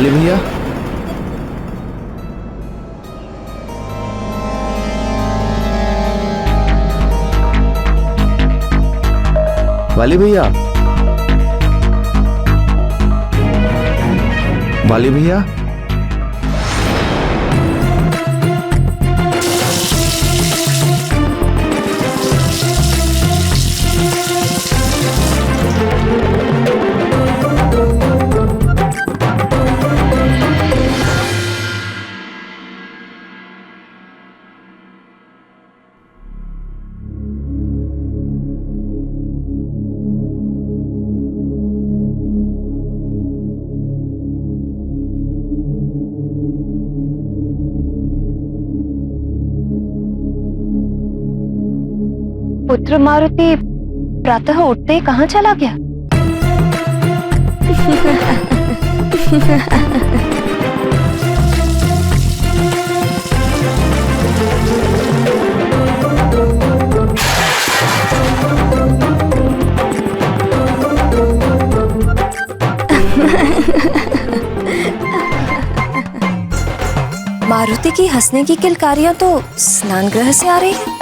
वाली भैया, वाली भैया, वाली भैया, पुत्र मारुति प्रातः उठते ही कहाँ चला गया? मारुति की हंसने की किलकारियां तो स्नान गृह से आ रही है।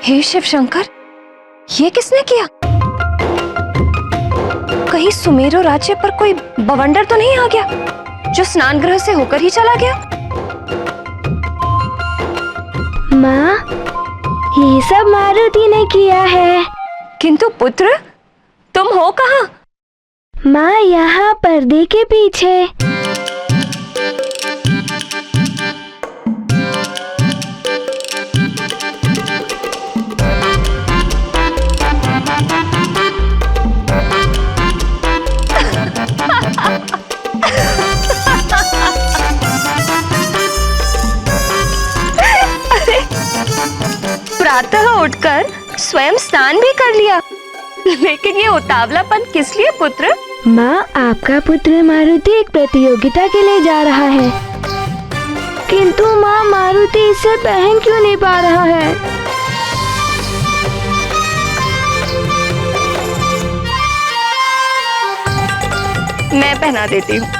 हे शिव शंकर, ये किसने किया? कहीं सुमेरु राज्य पर कोई बवंडर तो नहीं आ गया जो स्नान गृह से होकर ही चला गया? माँ, ये सब मारुति ने किया है। किंतु पुत्र, तुम हो कहाँ? माँ, यहाँ पर्दे के पीछे। प्रातः उठकर स्वयं स्नान भी कर लिया, लेकिन ये उतावलापन किस लिए पुत्र? माँ, आपका पुत्र मारुति एक प्रतियोगिता के लिए जा रहा है, किंतु माँ, मारुति इसे पहन क्यों नहीं पा रहा है? मैं पहना देती हूँ।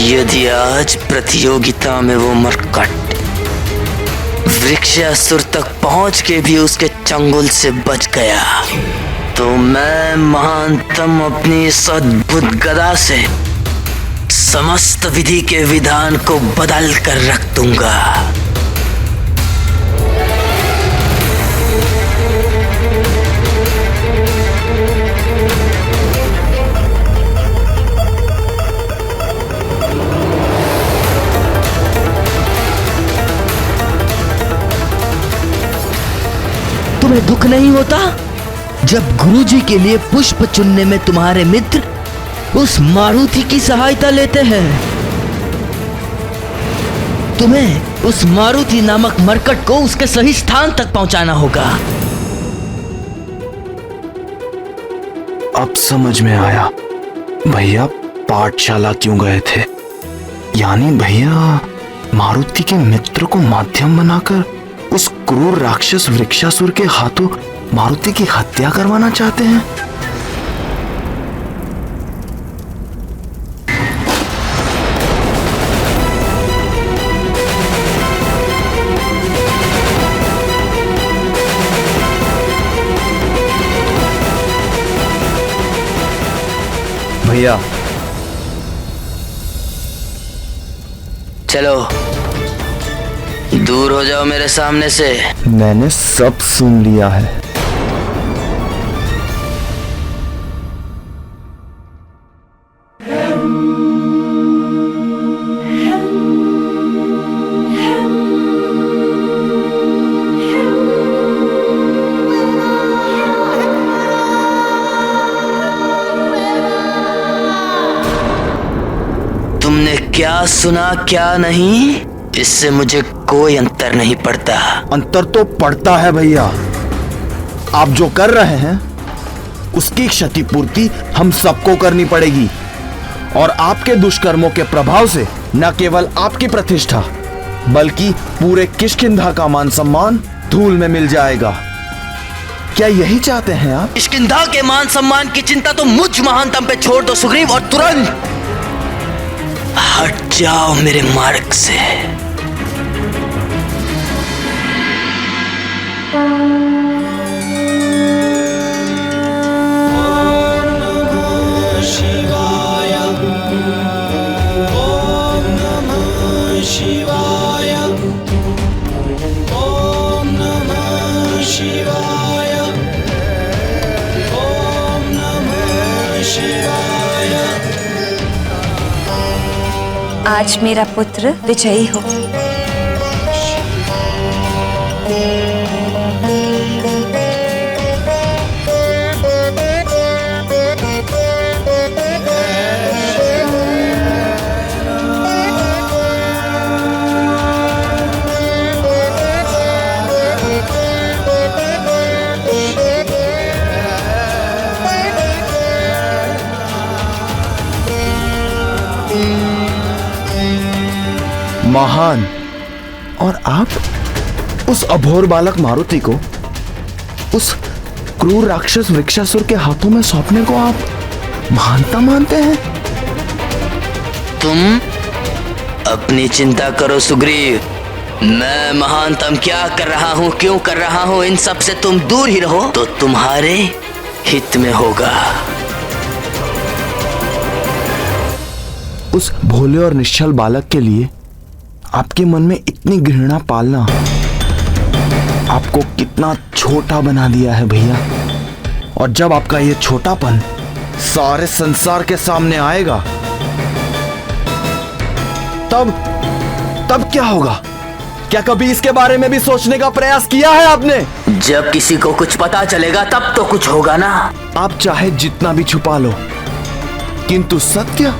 यदि आज प्रतियोगिता में वो मरकट वृक्षासुर तक पहुंच के भी उसके चंगुल से बच गया, तो मैं महानतम अपनी इस अद्भुत गदा से समस्त विधि के विधान को बदल कर रख दूंगा। तुम्हें दुख नहीं होता जब गुरुजी के लिए पुष्प चुनने में तुम्हारे मित्र उस मारुति की सहायता लेते हैं? तुम्हें उस मारुति नामक मरकट को उसके सही स्थान तक पहुंचाना होगा। अब समझ में आया भैया पाठशाला क्यों गए थे। यानी भैया मारुति के मित्र को माध्यम बनाकर उस क्रूर राक्षस वृक्षासुर के हाथों मारुति की हत्या करवाना चाहते हैं। भैया चलो दूर हो जाओ मेरे सामने से। मैंने सब सुन लिया है। तुमने क्या सुना क्या नहीं, इससे मुझे कोई अंतर नहीं पड़ता। अंतर तो पड़ता है भैया। आप जो कर रहे हैं उसकी क्षतिपूर्ति हम सबको करनी पड़ेगी और आपके दुष्कर्मों के प्रभाव से न केवल आपकी प्रतिष्ठा बल्कि पूरे किष्किंधा का मान सम्मान धूल में मिल जाएगा। क्या यही चाहते हैं आप? किष्किंधा के मान सम्मान की चिंता तो मुझ महानतम पे छोड़ दो सुग्रीव, और तुरंत हट जाओ मेरे मार्ग से। आज मेरा पुत्र विजयी हो। महान, और आप उस अभोर बालक मारुति को उस क्रूर राक्षस वृक्षासुर के हाथों में सौंपने को आप महानता मानते हैं? तुम अपनी चिंता करो सुग्रीव, मैं महानतम क्या कर रहा हूँ, क्यों कर रहा हूँ, इन सब से तुम दूर ही रहो तो तुम्हारे हित में होगा। उस भोले और निश्चल बालक के लिए आपके मन में इतनी घृणा पालना आपको कितना छोटा बना दिया है भैया। और जब आपका ये छोटापन सारे संसार के सामने आएगा तब क्या होगा? क्या कभी इसके बारे में भी सोचने का प्रयास किया है आपने? जब किसी को कुछ पता चलेगा तब तो कुछ होगा ना। आप चाहे जितना भी छुपा लो किंतु सत्य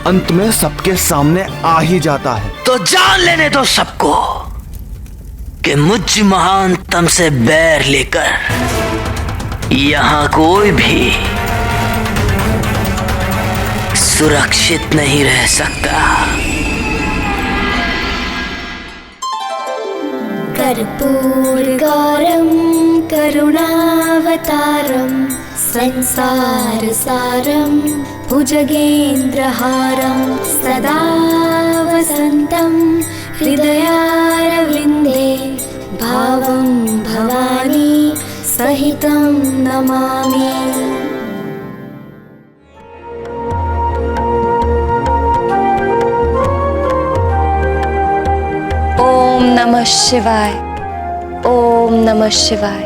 अंत में सबके सामने आ ही जाता है। तो जान लेने दो सबको कि मुझ महानतम से बैर लेकर यहां कोई भी सुरक्षित नहीं रह सकता। कर्पूरगौरं करुणावतारं संसारसारं भुजगेन्द्रहारं सदा वसन्तं हृदयारविन्दे भावं भवानी सहितं नमामि। ओम नमः शिवाय, ओम नमः शिवाय,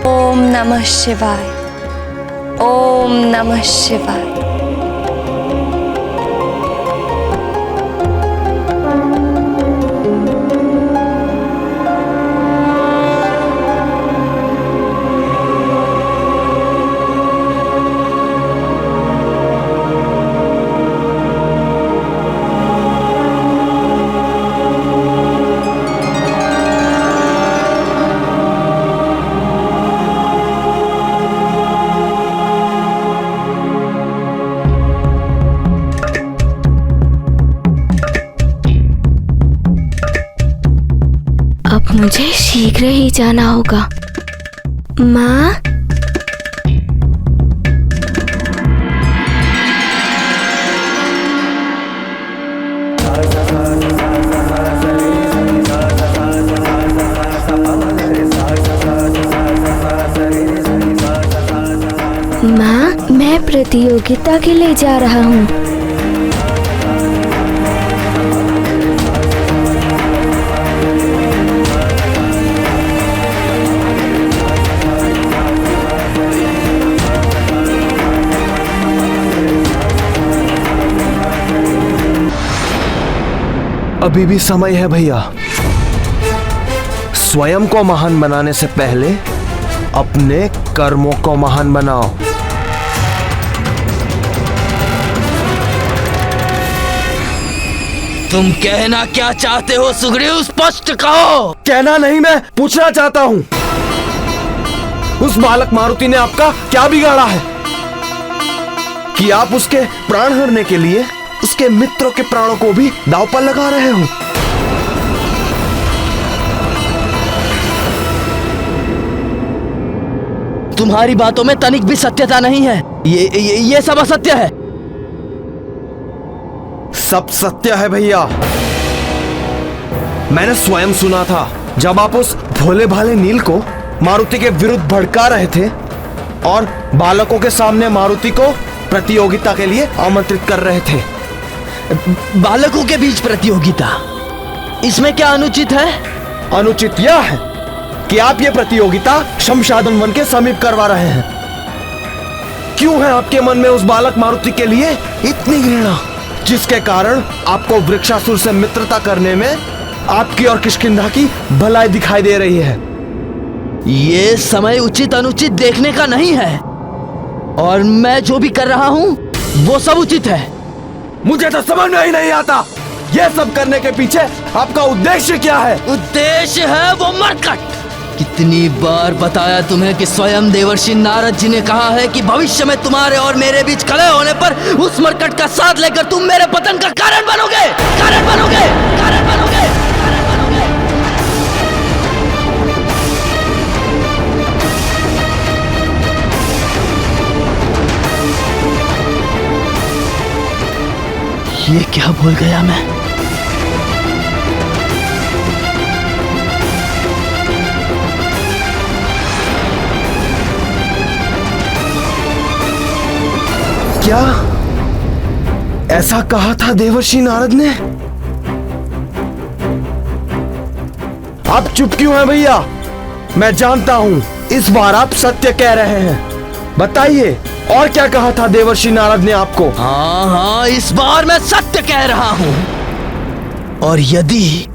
ओम नमः शिवाय, ओम नमः शिवाय। मुझे शीघ्र ही जाना होगा। माँ, माँ, मैं प्रतियोगिता के लिए जा रहा हूँ। अभी भी समय है भैया। स्वयं को महान बनाने से पहले अपने कर्मों को महान बनाओ। तुम कहना क्या चाहते हो सुग्रीव? स्पष्ट कहो। कहना नहीं, मैं पूछना चाहता हूं, उस बालक मारुति ने आपका क्या बिगाड़ा है कि आप उसके प्राण हरने के लिए उसके मित्रों के प्राणों को भी दांव पर लगा रहे हो? तुम्हारी बातों में तनिक भी सत्यता नहीं है। ये सब असत्य है। सब सत्य है भैया। मैंने स्वयं सुना था जब आप उस भोले भाले नील को मारुति के विरुद्ध भड़का रहे थे और बालकों के सामने मारुति को प्रतियोगिता के लिए आमंत्रित कर रहे थे। बालकों के बीच प्रतियोगिता, इसमें क्या अनुचित है? अनुचित यह है कि आप ये प्रतियोगिता शमशादन वन के समीप करवा रहे हैं। क्यों है आपके मन में उस बालक मारुति के लिए इतनी घृणा, जिसके कारण आपको वृक्षासुर से मित्रता करने में आपकी और किष्किंधा की भलाई दिखाई दे रही है? ये समय उचित अनुचित देखने का नहीं है, और मैं जो भी कर रहा हूं वो सब उचित है। मुझे तो समझ में ही नहीं आता, ये सब करने के पीछे आपका उद्देश्य क्या है? उद्देश्य है वो मरकट। कितनी बार बताया तुम्हें कि स्वयं देवर्षि नारद जी ने कहा है कि भविष्य में तुम्हारे और मेरे बीच कलह होने पर उस मरकट का साथ लेकर तुम मेरे पतन का कारण बनोगे, कारण बनोगे, कारण बनोगे, कारण बनोगे। ये क्या बोल गया मैं? क्या ऐसा कहा था देवर्षि नारद ने? आप चुप क्यों हैं भैया? मैं जानता हूं इस बार आप सत्य कह रहे हैं। बताइए और क्या कहा था देवर्षि नारद ने आपको? हाँ, इस बार मैं सत्य कह रहा हूं, और यदि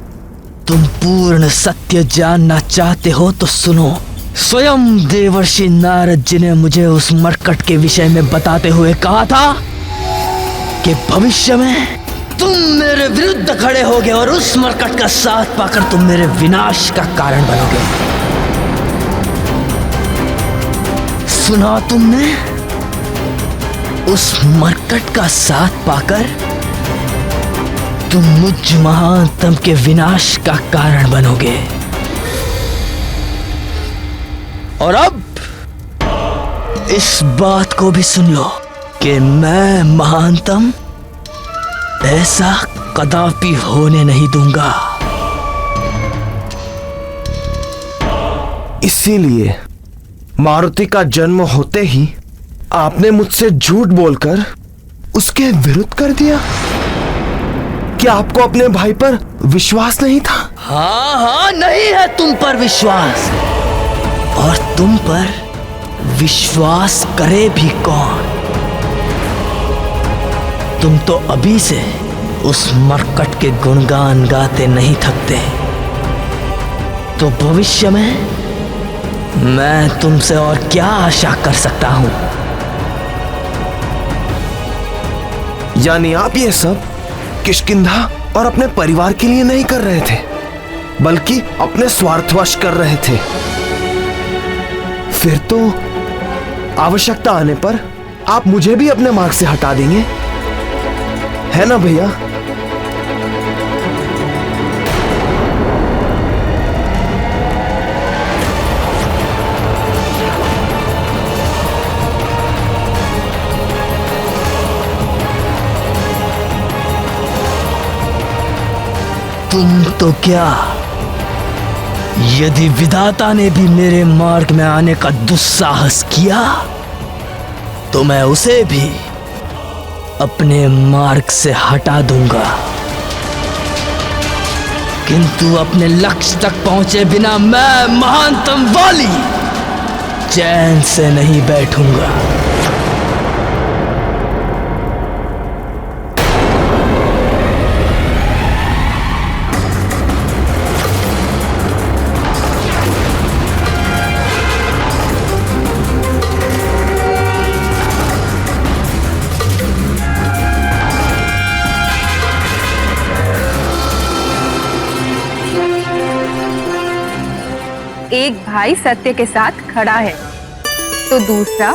तुम पूर्ण सत्य जानना चाहते हो तो सुनो। स्वयं देवर्षि नारद जी ने मुझे उस मरकट के विषय में बताते हुए कहा था कि भविष्य में तुम मेरे विरुद्ध खड़े होगे और उस मरकट का साथ पाकर तुम मेरे विनाश का कारण बनोगे। सुना तुमने? उस मरकट का साथ पाकर तुम मुझ महानतम के विनाश का कारण बनोगे। और अब इस बात को भी सुन लो कि मैं महानतम ऐसा कदापि होने नहीं दूंगा। इसीलिए मारुति का जन्म होते ही आपने मुझसे झूठ बोलकर उसके विरुद्ध कर दिया। क्या आपको अपने भाई पर विश्वास नहीं था? हाँ, नहीं है तुम पर विश्वास, और तुम पर विश्वास करे भी कौन? तुम तो अभी से उस मरकट के गुणगान गाते नहीं थकते, तो भविष्य में मैं तुमसे और क्या आशा कर सकता हूं? यानी आप ये सब किष्किंधा और अपने परिवार के लिए नहीं कर रहे थे, बल्कि अपने स्वार्थवश कर रहे थे। फिर तो आवश्यकता आने पर आप मुझे भी अपने मार्ग से हटा देंगे, है ना भैया? तुम तो क्या, यदि विधाता ने भी मेरे मार्ग में आने का दुस्साहस किया तो मैं उसे भी अपने मार्ग से हटा दूंगा, किंतु अपने लक्ष्य तक पहुंचे बिना मैं महानतम वाली चैन से नहीं बैठूंगा। एक भाई सत्य के साथ खड़ा है तो दूसरा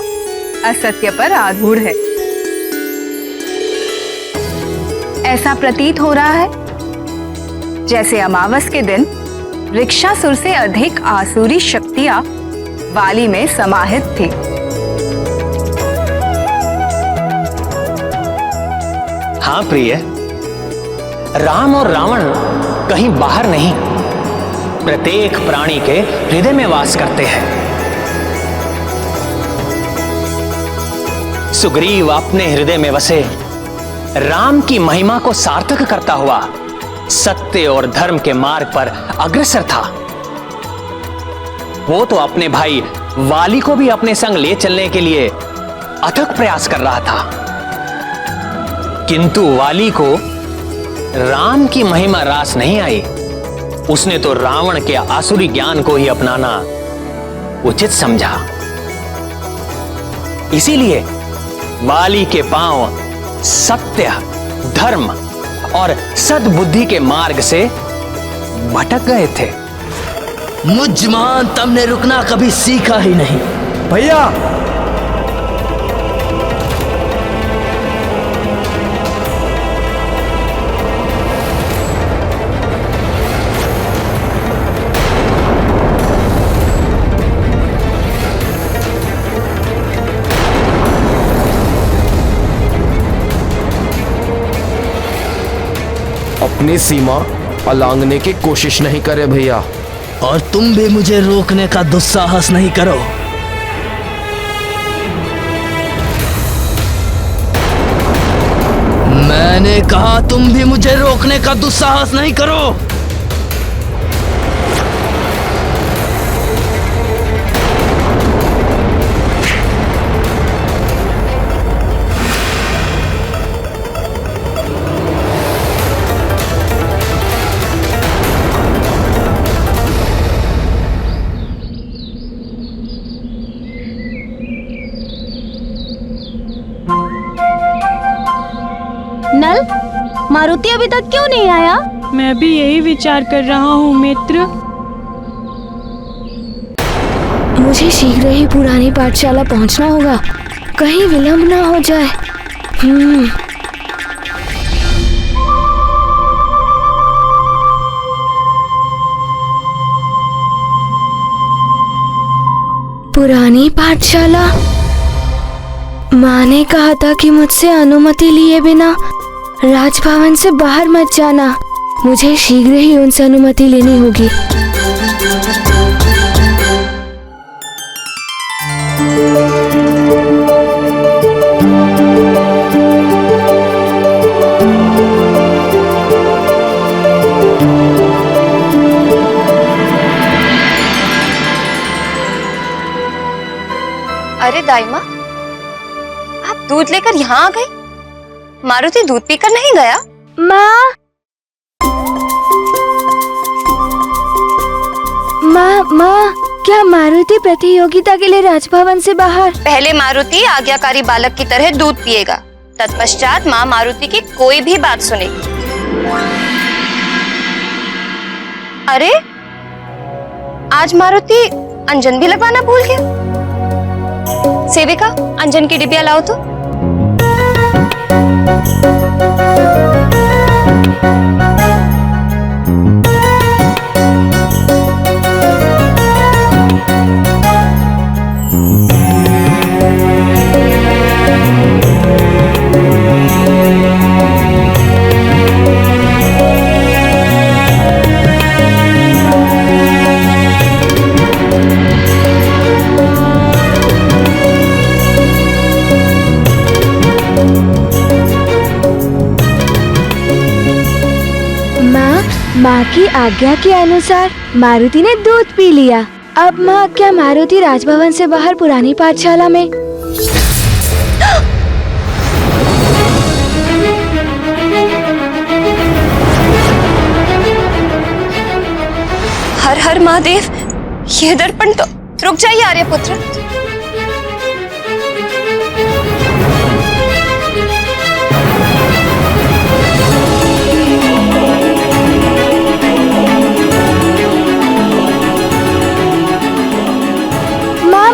असत्य पर आरूढ़ है। ऐसा प्रतीत हो रहा है जैसे अमावस के दिन वृक्षासुर से अधिक आसुरी शक्तियां वाली में समाहित थी। हाँ प्रिय, राम और रावण कहीं बाहर नहीं, प्रत्येक प्राणी के हृदय में वास करते हैं। सुग्रीव अपने हृदय में वसे राम की महिमा को सार्थक करता हुआ सत्य और धर्म के मार्ग पर अग्रसर था। वो तो अपने भाई वाली को भी अपने संग ले चलने के लिए अथक प्रयास कर रहा था, किंतु वाली को राम की महिमा रास नहीं आई। उसने तो रावण के आसुरी ज्ञान को ही अपनाना उचित समझा। इसीलिए वाली के पांव सत्य, धर्म और सद्बुद्धि के मार्ग से भटक गए थे। मुझ महानतम ने रुकना कभी सीखा ही नहीं। भैया, अपनी सीमा अलांघने की कोशिश नहीं करे भैया। और तुम भी मुझे रोकने का दुस्साहस नहीं करो। मैंने कहा तुम भी मुझे रोकने का दुस्साहस नहीं करो। नल, मारुति अभी तक क्यों नहीं आया? मैं भी यही विचार कर रहा हूँ मित्र। मुझे शीघ्र ही पुरानी पाठशाला पहुंचना होगा, कहीं विलंब ना हो जाए। पुरानी पाठशाला। माँ ने कहा था कि मुझसे अनुमति लिए बिना राजभवन से बाहर मत जाना। मुझे शीघ्र ही उनसे अनुमति लेनी होगी। अरे दाइमा, आप दूध लेकर यहाँ आ गए? मारुति दूध पीकर नहीं गया? माँ, माँ, क्या मारुति प्रतियोगिता के लिए राजभवन से बाहर? पहले मारुति आज्ञाकारी बालक की तरह दूध पिएगा, तत्पश्चात माँ मारुति की कोई भी बात सुनेगी। अरे, आज मारुति अंजन भी लगवाना भूल गया। सेविका, अंजन की डिबिया लाओ तो। माँ की आज्ञा के अनुसार मारुति ने दूध पी लिया। अब माँ, क्या मारुति राजभवन से बाहर पुरानी पाठशाला में? हर हर महादेव, ये दर्पण तो... रुक जाइए आर्यपुत्र।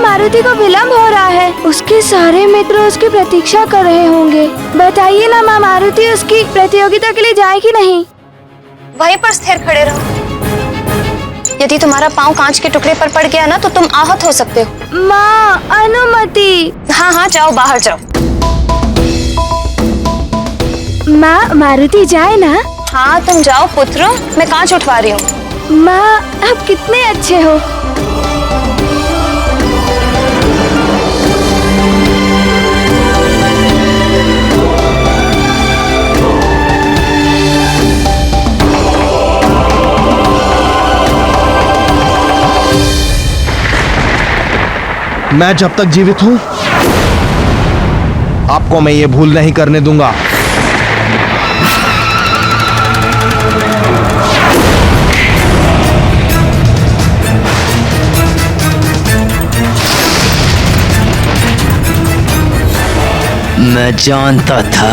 मारुति को विलंब हो रहा है। उसके सारे मित्र उसकी प्रतीक्षा कर रहे होंगे। बताइए ना माँ, मारुति उसकी प्रतियोगिता के लिए जाए कि नहीं? वहीं पर स्थिर खड़े रहो। यदि तुम्हारा पाँव कांच के टुकड़े पर पड़ गया ना तो तुम आहत हो सकते हो। माँ, अनुमति। हाँ हाँ, जाओ, बाहर जाओ। माँ, मारुति जाए ना? हाँ तुम जाओ पुत्र, मैं कांच उठवा रही हूँ। माँ, आप कितने अच्छे हो। मैं जब तक जीवित हूं आपको मैं ये भूल नहीं करने दूंगा। मैं जानता था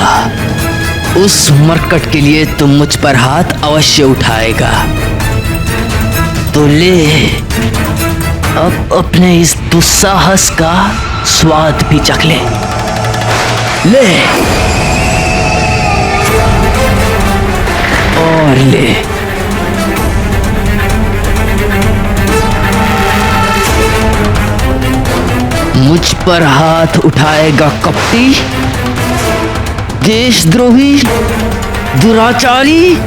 उस मरकट के लिए तुम मुझ पर हाथ अवश्य उठाएगा। तो ले, अब अपने इस दुस्साहस का स्वाद भी चख ले। ले और ले। मुझ पर हाथ उठाएगा कपटी, देशद्रोही, दुराचारी।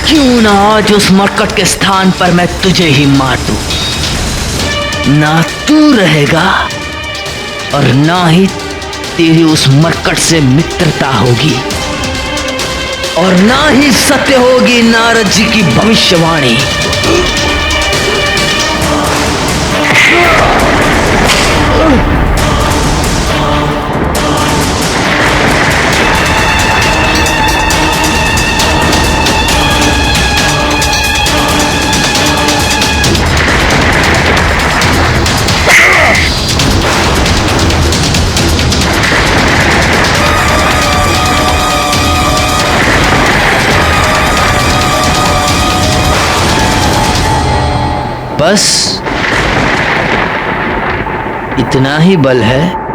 क्यों ना आज उस मरकट के स्थान पर मैं तुझे ही मार दूं। ना तू रहेगा और ना ही तेरी उस मरकट से मित्रता होगी, और ना ही सत्य होगी नारद जी की भविष्यवाणी। बस इतना ही बल है।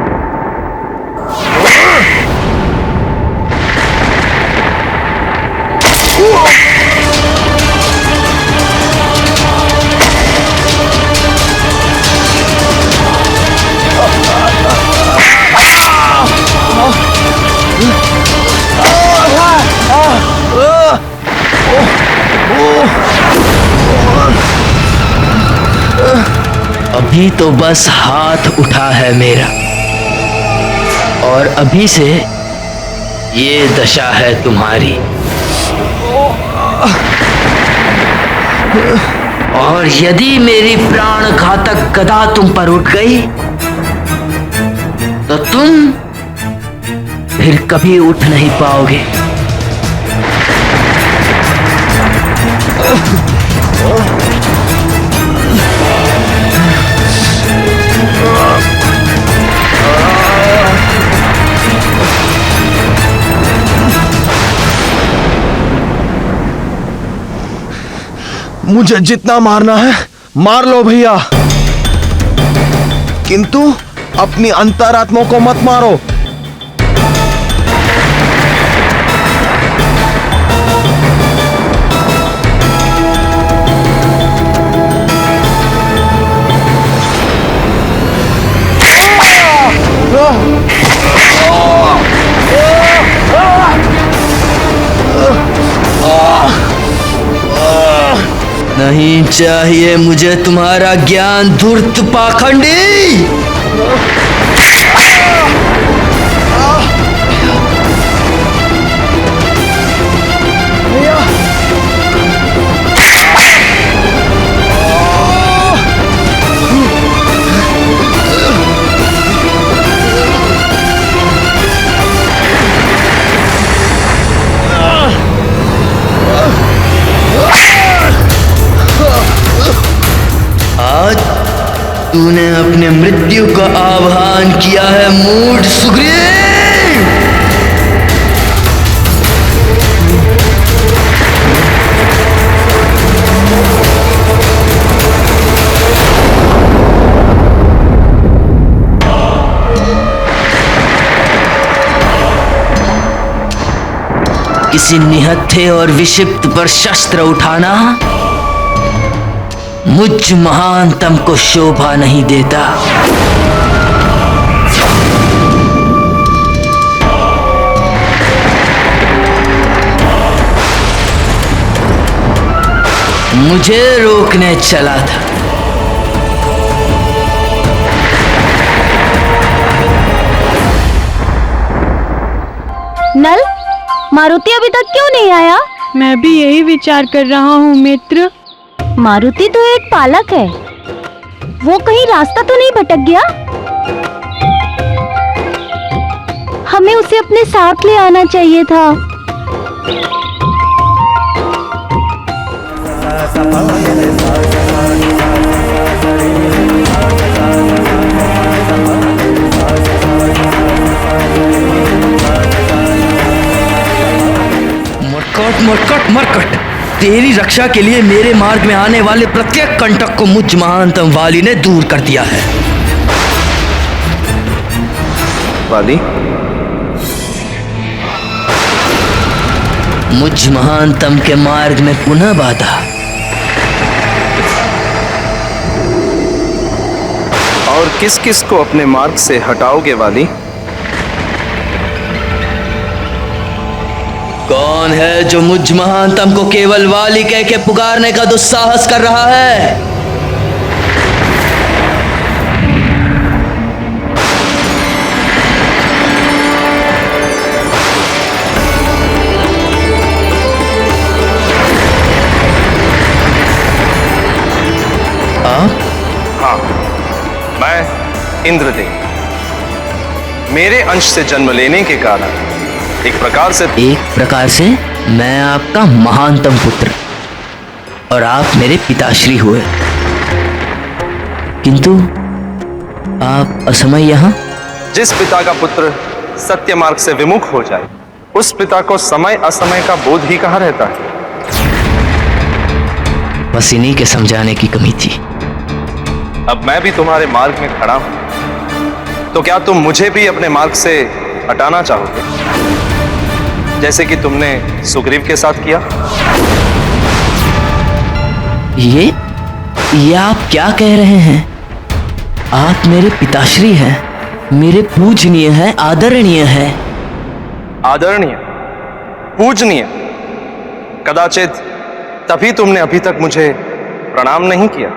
अभी तो बस हाथ उठा है मेरा, और अभी से ये दशा है तुम्हारी। और यदि मेरी प्राण घातक गदा तुम पर उठ गई तो तुम फिर कभी उठ नहीं पाओगे। मुझे जितना मारना है मार लो भैया, किंतु अपनी अंतरात्मा को मत मारो। नहीं चाहिए मुझे तुम्हारा ज्ञान धूर्त पाखंडी। आज तूने अपने मृत्यु का आह्वान किया है मूढ़ सुग्रीव। किसी निहत्थे और विक्षिप्त पर शस्त्र उठाना मुझ महानतम को शोभा नहीं देता। मुझे रोकने चला था। नल, मारुति अभी तक क्यों नहीं आया? मैं भी यही विचार कर रहा हूँ मित्र। मारुति तो एक पालक है, वो कहीं रास्ता तो नहीं भटक गया? हमें उसे अपने साथ ले आना चाहिए था। मरकट मरकट, तेरी रक्षा के लिए मेरे मार्ग में आने वाले प्रत्येक कंटक को मुझ महानतम वाली ने दूर कर दिया है। वाली, मुझ महानतम के मार्ग में पुनः बाधा। और किस किस को अपने मार्ग से हटाओगे वाली? कौन है जो मुझ महानतम को केवल वाली कह के पुकारने का दुस्साहस कर रहा है? हाँ, मैं इंद्रदेव। मेरे अंश से जन्म लेने के कारण एक प्रकार से मैं आपका महानतम पुत्र और आप मेरे पिताश्री हुए। किंतु आप असमय यहाँ? जिस पिता का पुत्र सत्य मार्ग से विमुख हो जाए, उस पिता को समय असमय का बोध ही कहाँ रहता है। बस इन्हीं के समझाने की कमी थी। अब मैं भी तुम्हारे मार्ग में खड़ा हूं, तो क्या तुम मुझे भी अपने मार्ग से हटाना चाहोगे, जैसे कि तुमने सुग्रीव के साथ किया? ये आप क्या कह रहे हैं? आप मेरे पिताश्री हैं, मेरे पूजनीय हैं, आदरणीय हैं। आदरणीय, पूजनीय, कदाचित तभी तुमने अभी तक मुझे प्रणाम नहीं किया।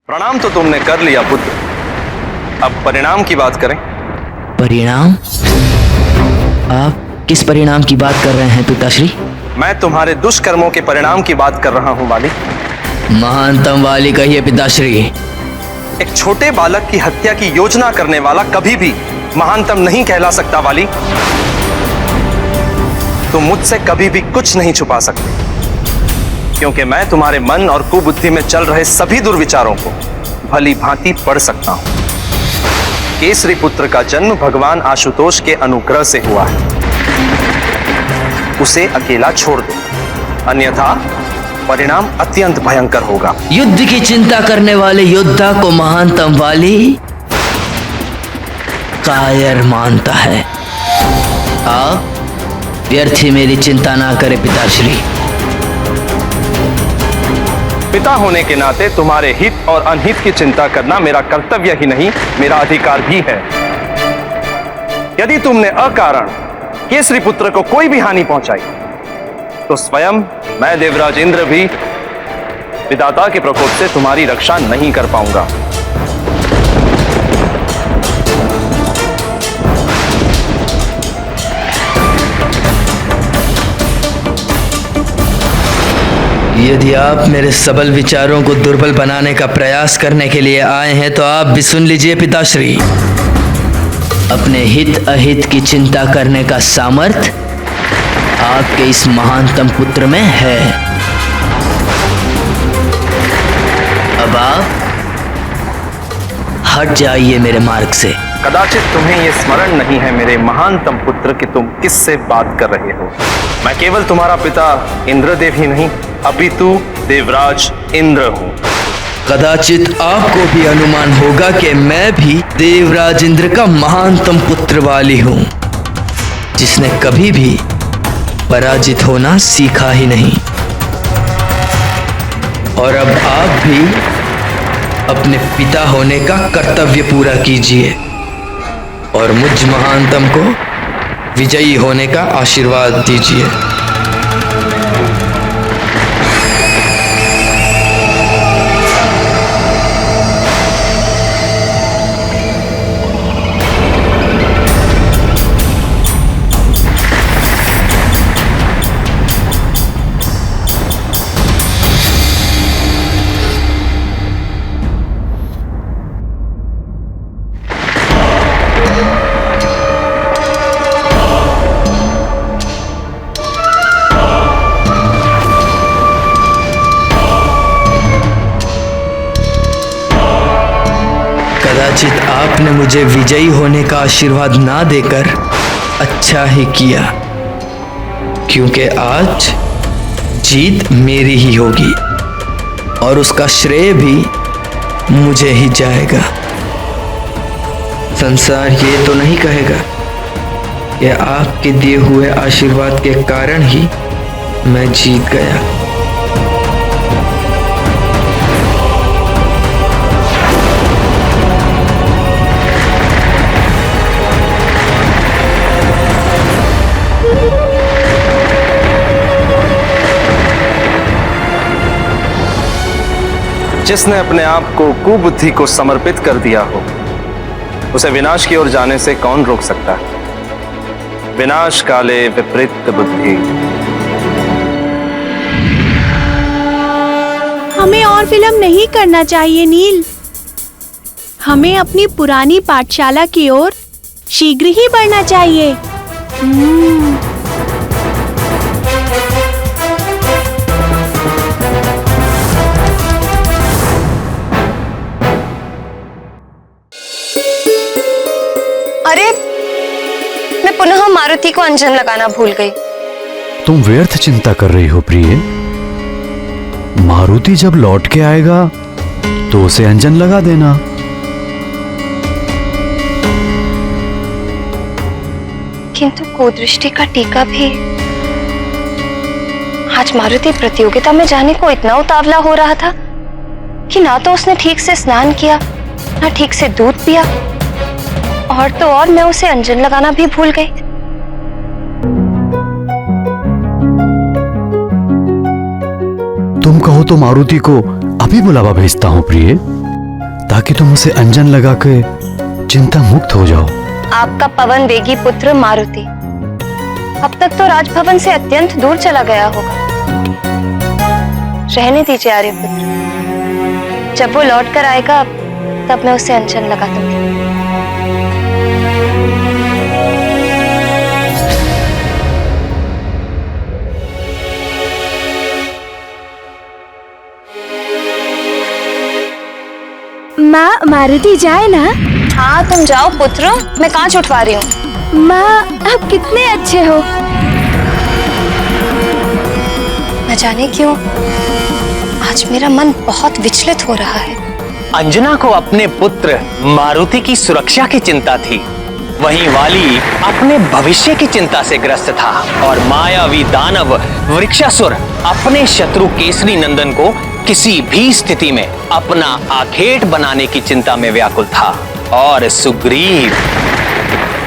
प्रणाम तो तुमने कर लिया पुत्र, अब परिणाम की बात करें। परिणाम? आप किस परिणाम की बात कर रहे हैं पिताश्री? मैं तुम्हारे दुष्कर्मों के परिणाम की बात कर रहा हूं वाली। महानतम वाली कहिए पिताश्री। एक छोटे बालक की हत्या की योजना करने वाला कभी भी महानतम नहीं कहला सकता वाली। तुम मुझसे कभी भी कुछ नहीं छुपा सकते, क्योंकि मैं तुम्हारे मन और कुबुद्धि में चल रहे सभी दुर्विचारों को भली भांति पढ़ सकता हूं। केसरी पुत्र का जन्म भगवान आशुतोष के अनुग्रह से हुआ है। उसे अकेला छोड़ दो, अन्यथा परिणाम अत्यंत भयंकर होगा। युद्ध की चिंता करने वाले योद्धा को महानतम वाली कायर मानता है। आप व्यर्थ ही मेरी चिंता ना करें पिताश्री। पिता होने के नाते तुम्हारे हित और अनहित की चिंता करना मेरा कर्तव्य ही नहीं, मेरा अधिकार भी है। यदि तुमने अकारण केसरी पुत्र को कोई भी हानि पहुंचाई, तो स्वयं मैं देवराज इंद्र भी विधाता के प्रकोप से तुम्हारी रक्षा नहीं कर पाऊंगा। यदि आप मेरे सबल विचारों को दुर्बल बनाने का प्रयास करने के लिए आए हैं तो आप भी सुन लीजिए पिताश्री। अपने हित अहित की चिंता करने का सामर्थ्य आपके इस महानतम पुत्र में है। अब आप हट जाइए मेरे मार्ग से। कदाचित तुम्हें यह स्मरण नहीं है मेरे महानतम पुत्र कि तुम किससे बात कर रहे हो। मैं केवल तुम्हारा पिता इंद्रदेव ही नहीं, अपितु देवराज इंद्र हूं। कदाचित आपको भी अनुमान होगा कि मैं भी देवराज इंद्र का महानतम पुत्र वाली हूं, जिसने कभी भी पराजित होना सीखा ही नहीं। और अब आप भी अपने पिता होने का कर्तव्य पूरा कीजिए और मुझ महानतम को विजयी होने का आशीर्वाद दीजिए। कदाचित आपने मुझे विजयी होने का आशीर्वाद ना देकर अच्छा ही किया, क्योंकि आज जीत मेरी ही होगी और उसका श्रेय भी मुझे ही जाएगा। संसार ये तो नहीं कहेगा कि आपके दिए हुए आशीर्वाद के कारण ही मैं जीत गया। जिसने अपने आप को कुबुद्धि को समर्पित कर दिया हो, उसे विनाश की ओर जाने से कौन रोक सकता है। विनाश काले विपरीत बुद्धि। हमें और विलंब नहीं करना चाहिए नील। हमें अपनी पुरानी पाठशाला की ओर शीघ्र ही बढ़ना चाहिए। अरे, मैं पुनः मारुति को अंजन लगाना भूल गई। तुम व्यर्थ चिंता कर रही हो प्रिय। मारुति जब लौट के आएगा तो उसे अंजन लगा देना। किंतु कुदृष्टि का टीका भी। आज मारुति प्रतियोगिता में जाने को इतना उतावला हो रहा था कि ना तो उसने ठीक से स्नान किया, ना ठीक से दूध पिया, और तो और मैं उसे अंजन लगाना भी भूल गई। तुम कहो तो मारुति को अभी बुलावा भेजता हूँ प्रिय, ताकि तुम उसे अंजन लगा के चिंता मुक्त हो जाओ। आपका पवन वेगी पुत्र मारुति अब तक तो राजभवन से अत्यंत दूर चला गया होगा। रहने दीजिए आर्यपुत्र, जब वो लौट कर आएगा तब मैं उसे अंजन लगा दूंगी। मारुति जाए ना? हाँ तुम जाओ पुत्र, मैं कांच उठवा रही हूँ। माँ आप कितने अच्छे हो। न जाने क्यों आज मेरा मन बहुत विचलित हो रहा है। अंजना को अपने पुत्र मारुति की सुरक्षा की चिंता थी, वहीं वाली अपने भविष्य की चिंता से ग्रस्त था और मायावी दानव वृक्षासुर अपने शत्रु केसरी नंदन को किसी भी स्थिति में अपना आखेट बनाने की चिंता में व्याकुल था। और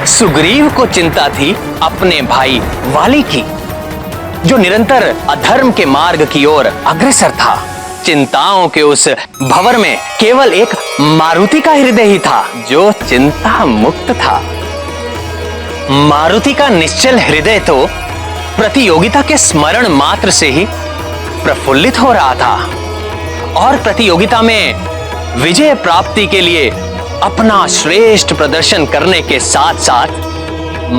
सुग्रीव को चिंता थी अपने भाई वाली की, जो निरंतर अधर्म के मार्ग की ओर अग्रसर था। चिंताओं के उस भंवर में केवल एक मारुति का हृदय ही था जो चिंता मुक्त था। मारुति का निश्चल हृदय तो प्रतियोगिता के स्मरण मात्र से ही प्रफुल्लित हो रहा था और प्रतियोगिता में विजय प्राप्ति के लिए अपना श्रेष्ठ प्रदर्शन करने के साथ साथ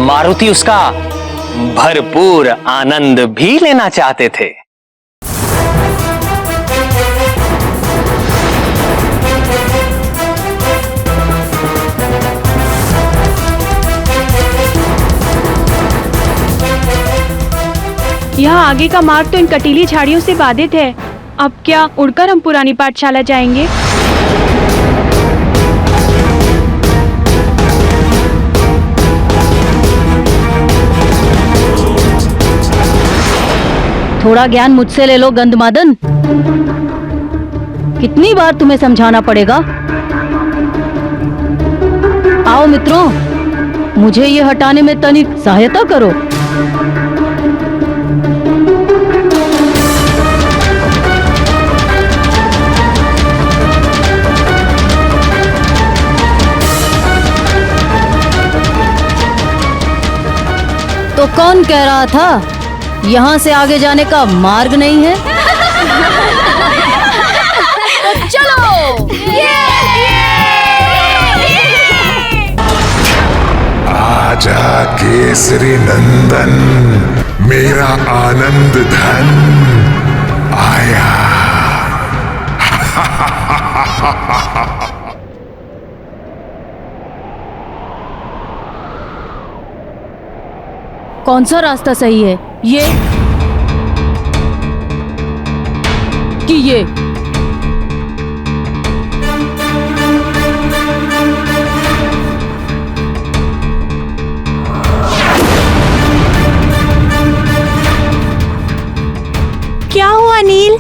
मारुति उसका भरपूर आनंद भी लेना चाहते थे। यहाँ आगे का मार्ग तो इन कटीली झाड़ियों से बाधित है। अब क्या उड़कर हम पुरानी पाठशाला जाएंगे? थोड़ा ज्ञान मुझसे ले लो गंधमादन। कितनी बार तुम्हें समझाना पड़ेगा? आओ मित्रों, मुझे ये हटाने में तनिक सहायता करो। तो कौन कह रहा था यहाँ से आगे जाने का मार्ग नहीं है? तो चलो। आजा केसरी नंदन, मेरा आनंद धन आया। कौन सा रास्ता सही है, ये कि ये? क्या हुआ नील?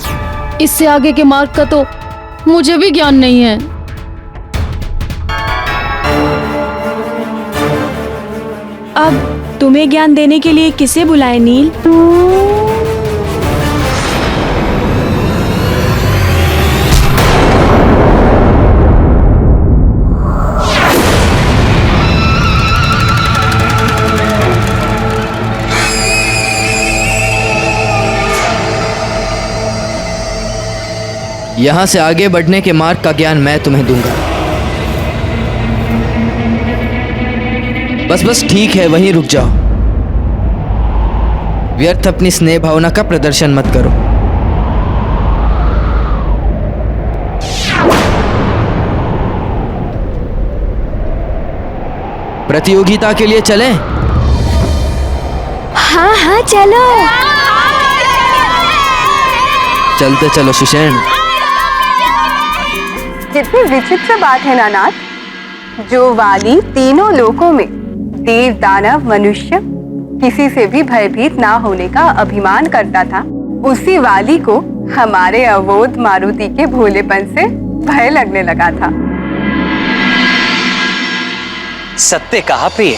इससे आगे के मार्ग का तो मुझे भी ज्ञान नहीं है। अब तुम्हें ज्ञान देने के लिए किसे बुलाए नील? यहाँ से आगे बढ़ने के मार्ग का ज्ञान मैं तुम्हें दूंगा। बस ठीक है, वहीं रुक जाओ। व्यर्थ अपनी स्नेह भावना का प्रदर्शन मत करो। प्रतियोगिता के लिए चलें? हाँ हाँ चलो। चलते चलो सुषेण। कितनी विचित्र बात है नानाथ, जो वाली तीनों लोकों में देव दानव मनुष्य किसी से भी भयभीत ना होने का अभिमान करता था, उसी वाली को हमारे अवोध मारुति के भोलेपन से भय लगने लगा था। सत्य कहा प्रिय।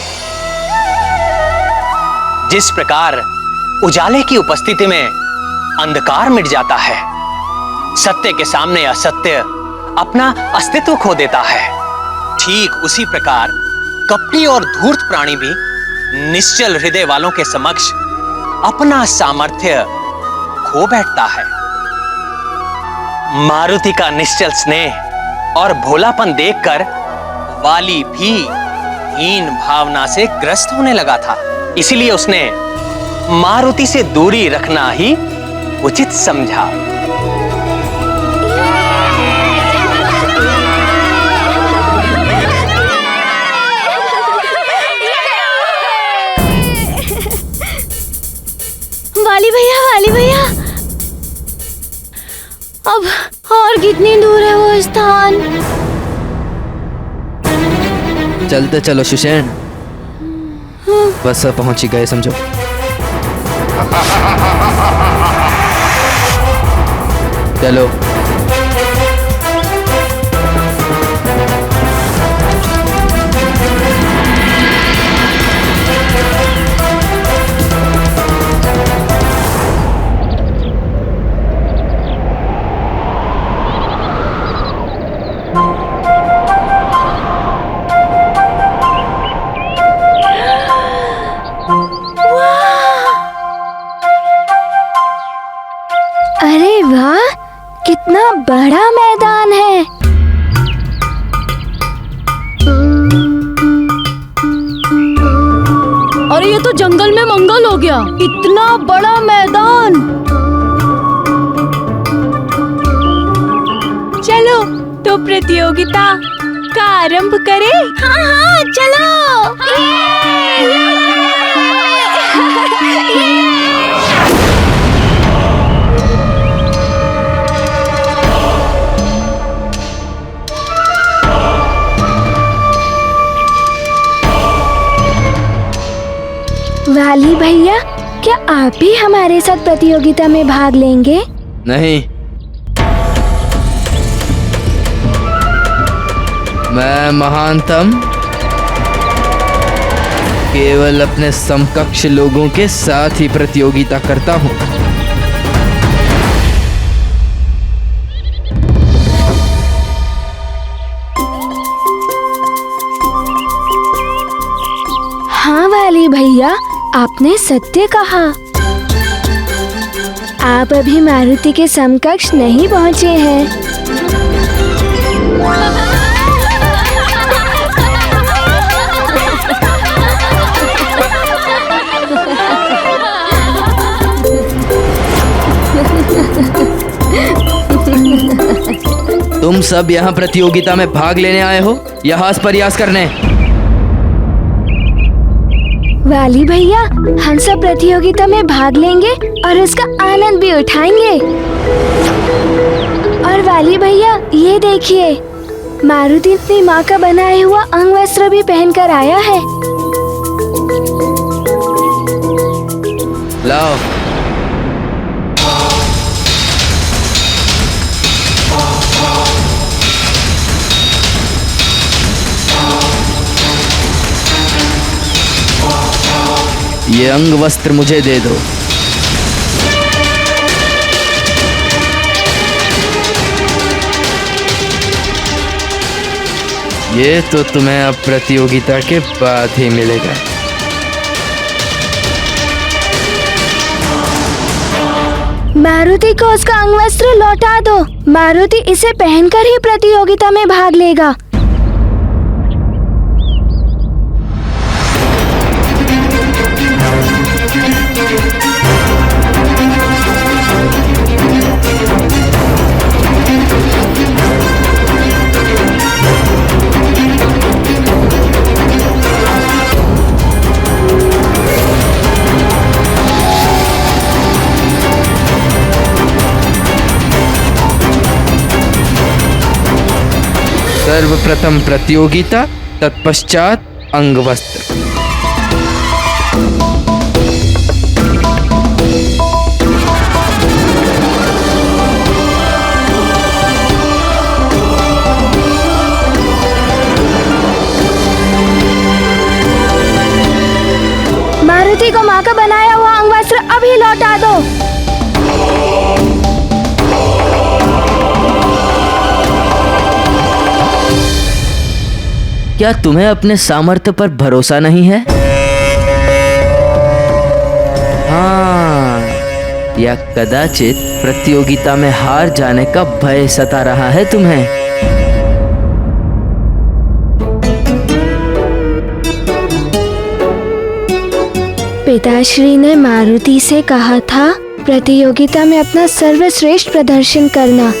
जिस प्रकार उजाले की उपस्थिति में अंधकार मिट जाता है, सत्य के सामने असत्य अपना अस्तित्व खो देता है, ठीक उसी प्रकार कपटी और धूर्त प्राणी भी निश्चल हृदय वालों के समक्ष अपना सामर्थ्य खो बैठता है। मारुति का निश्चल स्नेह और भोलापन देखकर वाली भी हीन भावना से ग्रस्त होने लगा था। इसीलिए उसने मारुति से दूरी रखना ही उचित समझा। वाली भैया, अब और कितनी दूर है वो स्थान? चलते चलो सुषेण, बस अब पहुंच ही गए समझो। चलो। अरे वाह, कितना बड़ा मैदान है। अरे ये तो जंगल में मंगल हो गया, इतना बड़ा मैदान। चलो तो प्रतियोगिता का आरंभ करें। हाँ हाँ चलो। वाली भैया, क्या आप भी हमारे साथ प्रतियोगिता में भाग लेंगे? नहीं, मैं महानतम केवल अपने समकक्ष लोगों के साथ ही प्रतियोगिता करता हूँ। हाँ वाली भैया, आपने सत्य कहा। आप अभी मारुति के समकक्ष नहीं पहुँचे हैं। तुम सब यहाँ प्रतियोगिता में भाग लेने आए हो या हास प्रयास करने? वाली भैया, हम सब प्रतियोगिता में भाग लेंगे और उसका आनंद भी उठाएंगे। और वाली भैया, ये देखिए, मारुति अपनी माँ का बनाया हुआ अंग वस्त्र भी पहनकर आया है। लाओ। ये अंग वस्त्र मुझे दे दो। ये तो तुम्हें अब प्रतियोगिता के बाद ही मिलेगा। मारुति को उसका अंग वस्त्र लौटा दो। मारुति इसे पहनकर ही प्रतियोगिता में भाग लेगा। सर्वप्रथम प्रतियोगिता, तत्पश्चात अंगवस्त्र। मारुति को माँ का बनाया हुआ अंग वस्त्र अभी लौटा दो। क्या तुम्हें अपने सामर्थ्य पर भरोसा नहीं है? हाँ, या कदाचित प्रतियोगिता में हार जाने का भय सता रहा है तुम्हें? पिताश्री ने मारुति से कहा था प्रतियोगिता में अपना सर्वश्रेष्ठ प्रदर्शन करना।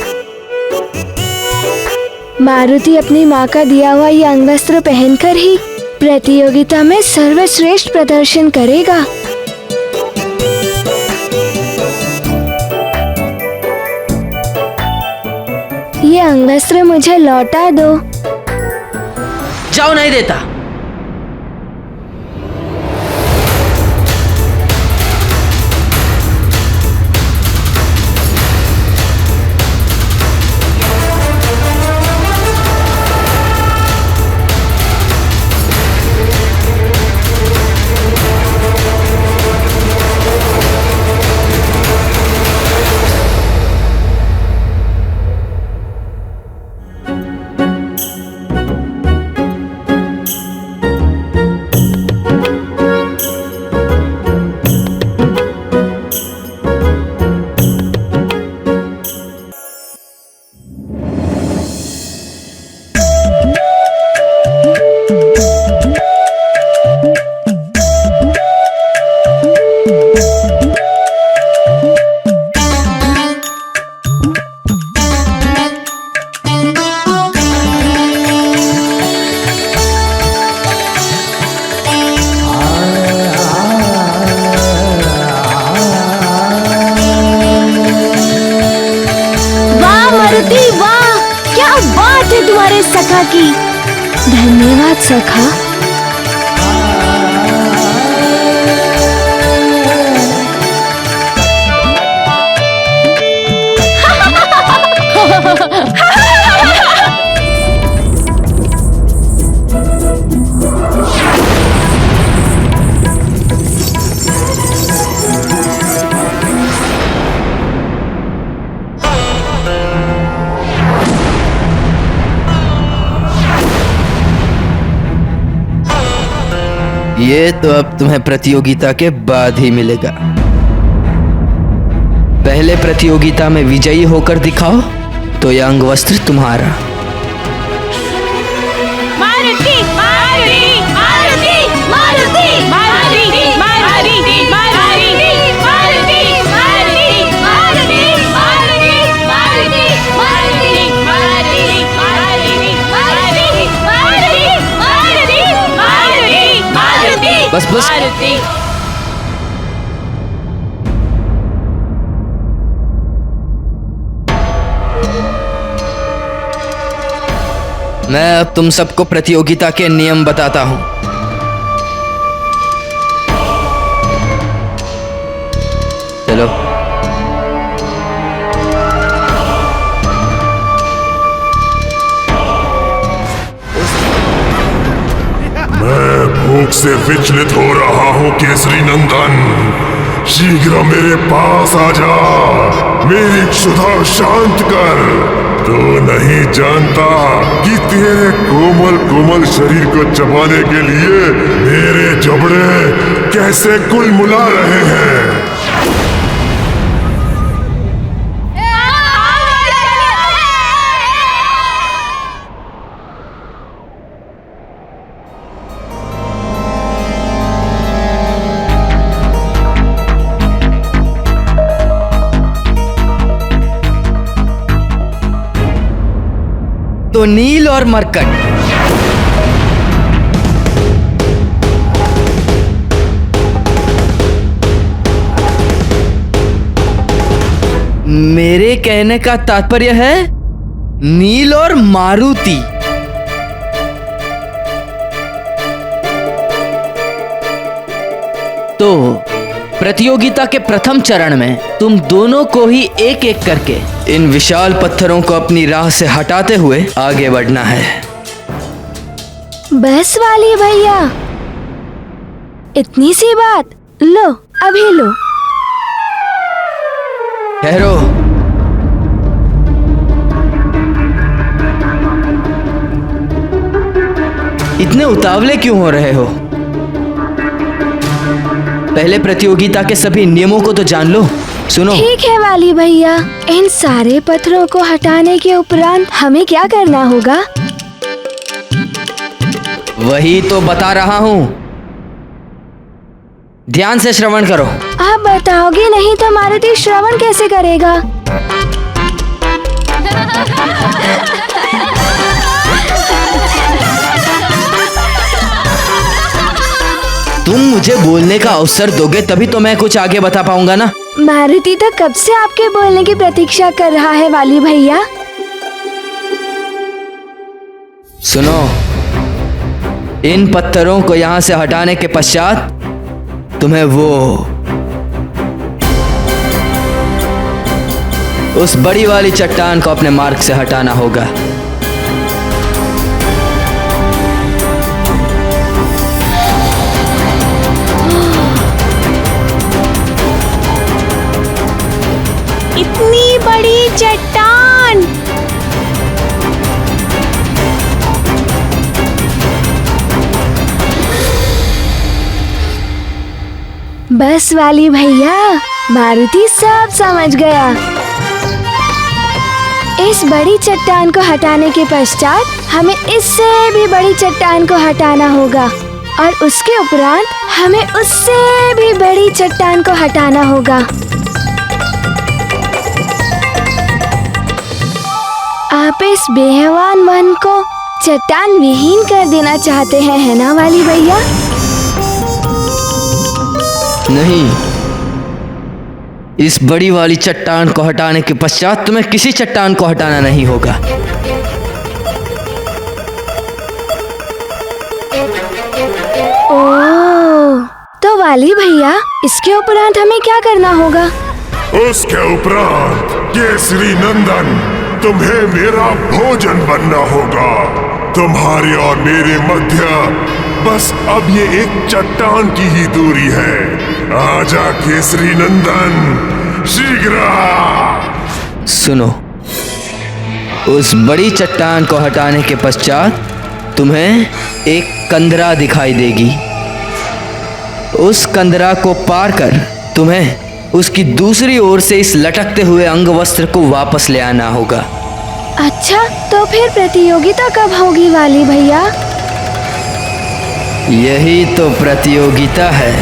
मारुति अपनी माँ का दिया हुआ ये अंगवस्त्र पहनकर ही प्रतियोगिता में सर्वश्रेष्ठ प्रदर्शन करेगा। ये अंगवस्त्र मुझे लौटा दो। जाओ, नहीं देता। सखा की। धन्यवाद सखा। ये तो अब तुम्हें प्रतियोगिता के बाद ही मिलेगा। पहले प्रतियोगिता में विजयी होकर दिखाओ, तो यह अंगवस्त्र तुम्हारा। मारुति, मारुति, मारुति, मारुति, मारुति, मारुति, मारुति, मारुति, मारुति, मारुति, मारुति, मारुति, मारुति, मारुति, मारुति, बस बस। मैं अब तुम सबको प्रतियोगिता के नियम बताता हूं। चलो। मैं भूख से विचलित हो रहा हूँ केसरी नंदन, शीघ्र मेरे पास आ जा, मेरी क्षुधा शांत कर। तो नहीं जानता कि तेरे कोमल कोमल शरीर को चबाने के लिए मेरे जबड़े कैसे कुलमुला रहे हैं। तो नील और मरकट, मेरे कहने का तात्पर्य है नील और मारुति। तो प्रतियोगिता के प्रथम चरण में तुम दोनों को ही एक एक करके इन विशाल पत्थरों को अपनी राह से हटाते हुए आगे बढ़ना है। बस वाली भैया, इतनी सी बात। लो, अभी लो। ठहरो। इतने उतावले क्यों हो रहे हो? पहले प्रतियोगिता के सभी नियमों को तो जान लो। सुनो। ठीक है वाली भैया, इन सारे पत्थरों को हटाने के उपरांत हमें क्या करना होगा? वही तो बता रहा हूँ, ध्यान से श्रवण करो। आप बताओगे नहीं तो मारुति श्रवण कैसे करेगा? तुम मुझे बोलने का अवसर दोगे तभी तो मैं कुछ आगे बता पाऊंगा ना। मारुति तो कब से आपके बोलने की प्रतीक्षा कर रहा है वाली भैया। सुनो, इन पत्थरों को यहां से हटाने के पश्चात तुम्हें उस बड़ी वाली चट्टान को अपने मार्ग से हटाना होगा। इतनी बड़ी चट्टान! बस वाली भैया, मारुति सब समझ गया। इस बड़ी चट्टान को हटाने के पश्चात हमें इससे भी बड़ी चट्टान को हटाना होगा और उसके उपरांत हमें उससे भी बड़ी चट्टान को हटाना होगा। आप इस बेहवान वन को चट्टान विहीन कर देना चाहते हैं, है ना वाली भैया? नहीं, इस बड़ी वाली चट्टान को हटाने के पश्चात तुम्हें किसी चट्टान को हटाना नहीं होगा। ओह, तो वाली भैया, इसके उपरांत हमें क्या करना होगा? उसके उपरांत केसरी नंदन, तुम्हें मेरा भोजन बनना होगा। तुम्हारे और मेरे मध्य बस अब ये एक चट्टान की ही दूरी है। आजा केसरी नंदन, शीघ्र आ। सुनो, उस बड़ी चट्टान को हटाने के पश्चात तुम्हें एक कंदरा दिखाई देगी। उस कंदरा को पार कर तुम्हें उसकी दूसरी ओर से इस लटकते हुए अंग वस्त्र को वापस ले आना होगा। अच्छा, तो फिर प्रतियोगिता कब होगी वाली भैया? यही तो प्रतियोगिता है।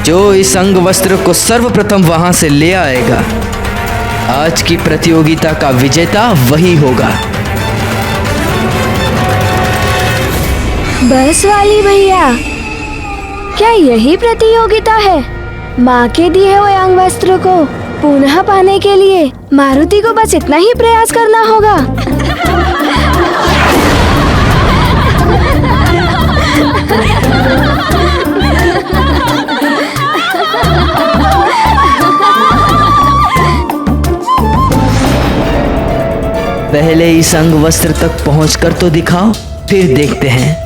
जो इस अंग वस्त्र को सर्वप्रथम वहां से ले आएगा, आज की प्रतियोगिता का विजेता वही होगा। बस वाली भैया, क्या यही प्रतियोगिता है? माँ के दिए हुए अंग वस्त्र को पुनः पाने के लिए मारुति को बस इतना ही प्रयास करना होगा। पहले इस अंग वस्त्र तक पहुंचकर तो दिखाओ, फिर देखते हैं।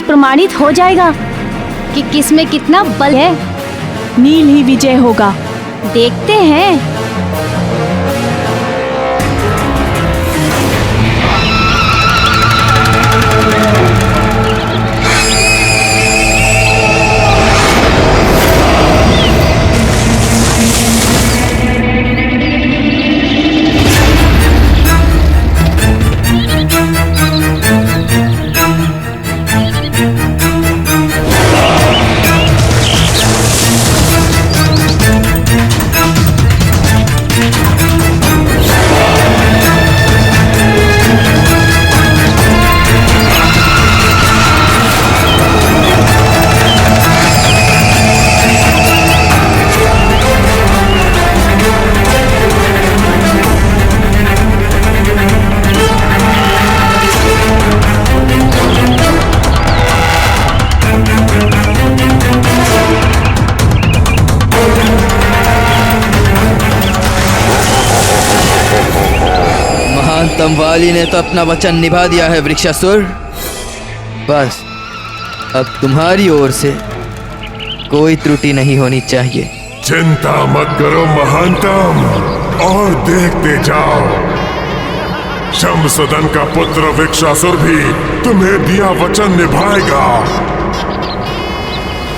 प्रमाणित हो जाएगा कि किसमें कितना बल है। नील ही विजय होगा। देखते हैं। तमवाली ने तो अपना वचन निभा दिया है वृक्षासुर। बस अब तुम्हारी ओर से कोई त्रुटि नहीं होनी चाहिए। चिंता मत करो महानतम, और देखते जाओ, शम्सदन का पुत्र वृक्षासुर भी तुम्हें दिया वचन निभाएगा।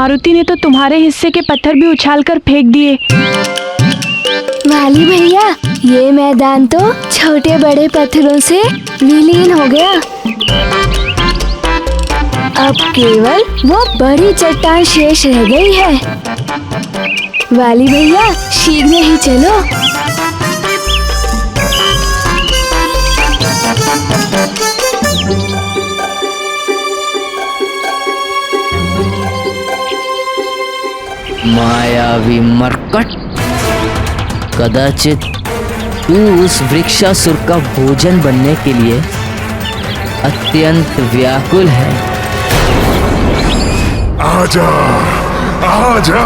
मारुति ने तो तुम्हारे हिस्से के पत्थर भी उछालकर फेंक दिए। वाली भैया, ये मैदान तो छोटे बड़े पत्थरों से विलीन हो गया। अब केवल वो बड़ी चट्टान शेष रह गई है। वाली भैया, शीघ्र ही चलो। मायावी मरकट, कदाचित तू उस वृक्षासुर का भोजन बनने के लिए अत्यंत व्याकुल है। आजा, आजा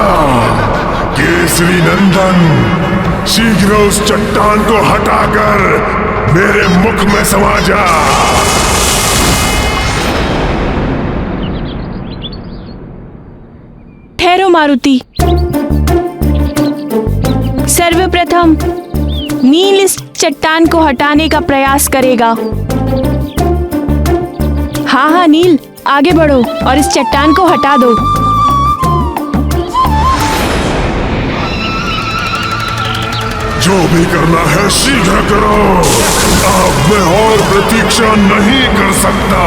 केसरी नंदन, शीघ्र उस चट्टान को हटाकर मेरे मुख में समा जा। ठहरो मारुति। सर्वप्रथम नील इस चट्टान को हटाने का प्रयास करेगा। हाँ हाँ नील, आगे बढ़ो और इस चट्टान को हटा दो। जो भी करना है शीघ्र करो, अब मैं और प्रतीक्षा नहीं कर सकता।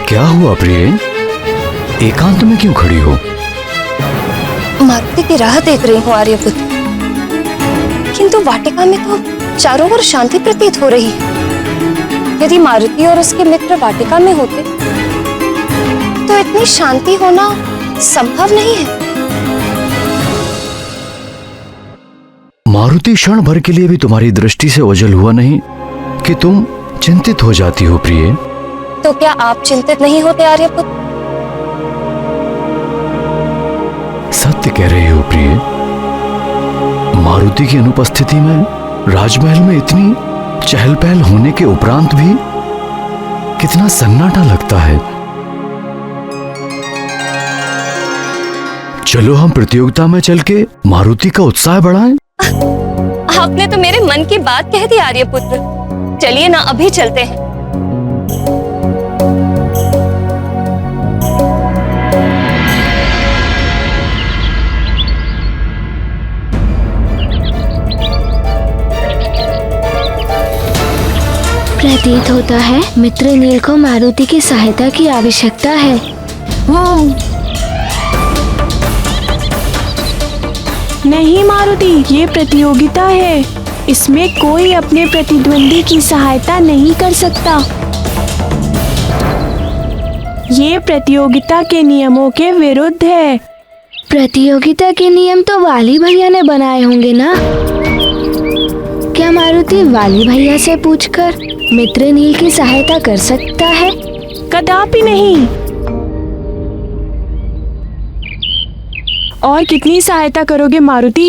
क्या हुआ प्रिय? एकांत में क्यों खड़ी हो? मारुति की राह देख रही हूँ आर्यपुत्र, किंतु वाटिका में तो चारों ओर शांति प्रतीत हो रही है। यदि मारुति और उसके मित्र वाटिका में होते तो इतनी शांति होना संभव नहीं है। मारुति क्षण भर के लिए भी तुम्हारी दृष्टि से ओझल हुआ नहीं कि तुम चिंतित हो जाती हो प्रिय? तो क्या आप चिंतित नहीं होते आर्यपुत्र? सत्य कह रही हो प्रिय। मारुति की अनुपस्थिति में राजमहल में इतनी चहल पहल होने के उपरांत भी कितना सन्नाटा लगता है। चलो हम प्रतियोगिता में चल के मारुति का उत्साह बढ़ाएं। आपने तो मेरे मन की बात कह दी आर्यपुत्र। चलिए ना, अभी चलते हैं। प्रतीत होता है मित्र नील को मारुति की सहायता की आवश्यकता है। नहीं मारुति, ये प्रतियोगिता है, इसमें कोई अपने प्रतिद्वंदी की सहायता नहीं कर सकता। ये प्रतियोगिता के नियमों के विरुद्ध है। प्रतियोगिता के नियम तो वाली भैया ने बनाए होंगे ना? क्या मारुति वाली भैया से पूछकर मित्र नील की सहायता कर सकता है? कदापि नहीं। और कितनी सहायता करोगे मारुति?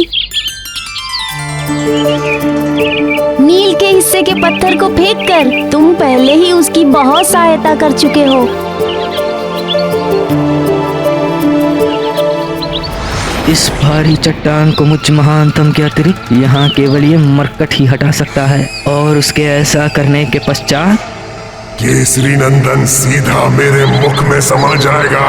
नील के हिस्से के पत्थर को फेंककर तुम पहले ही उसकी बहुत सहायता कर चुके हो। इस भारी चट्टान को मुझ महानतम के अतिरिक्त यहाँ केवल ये मरकट ही हटा सकता है, और उसके ऐसा करने के पश्चात केसरी नंदन सीधा मेरे मुख में समा जाएगा।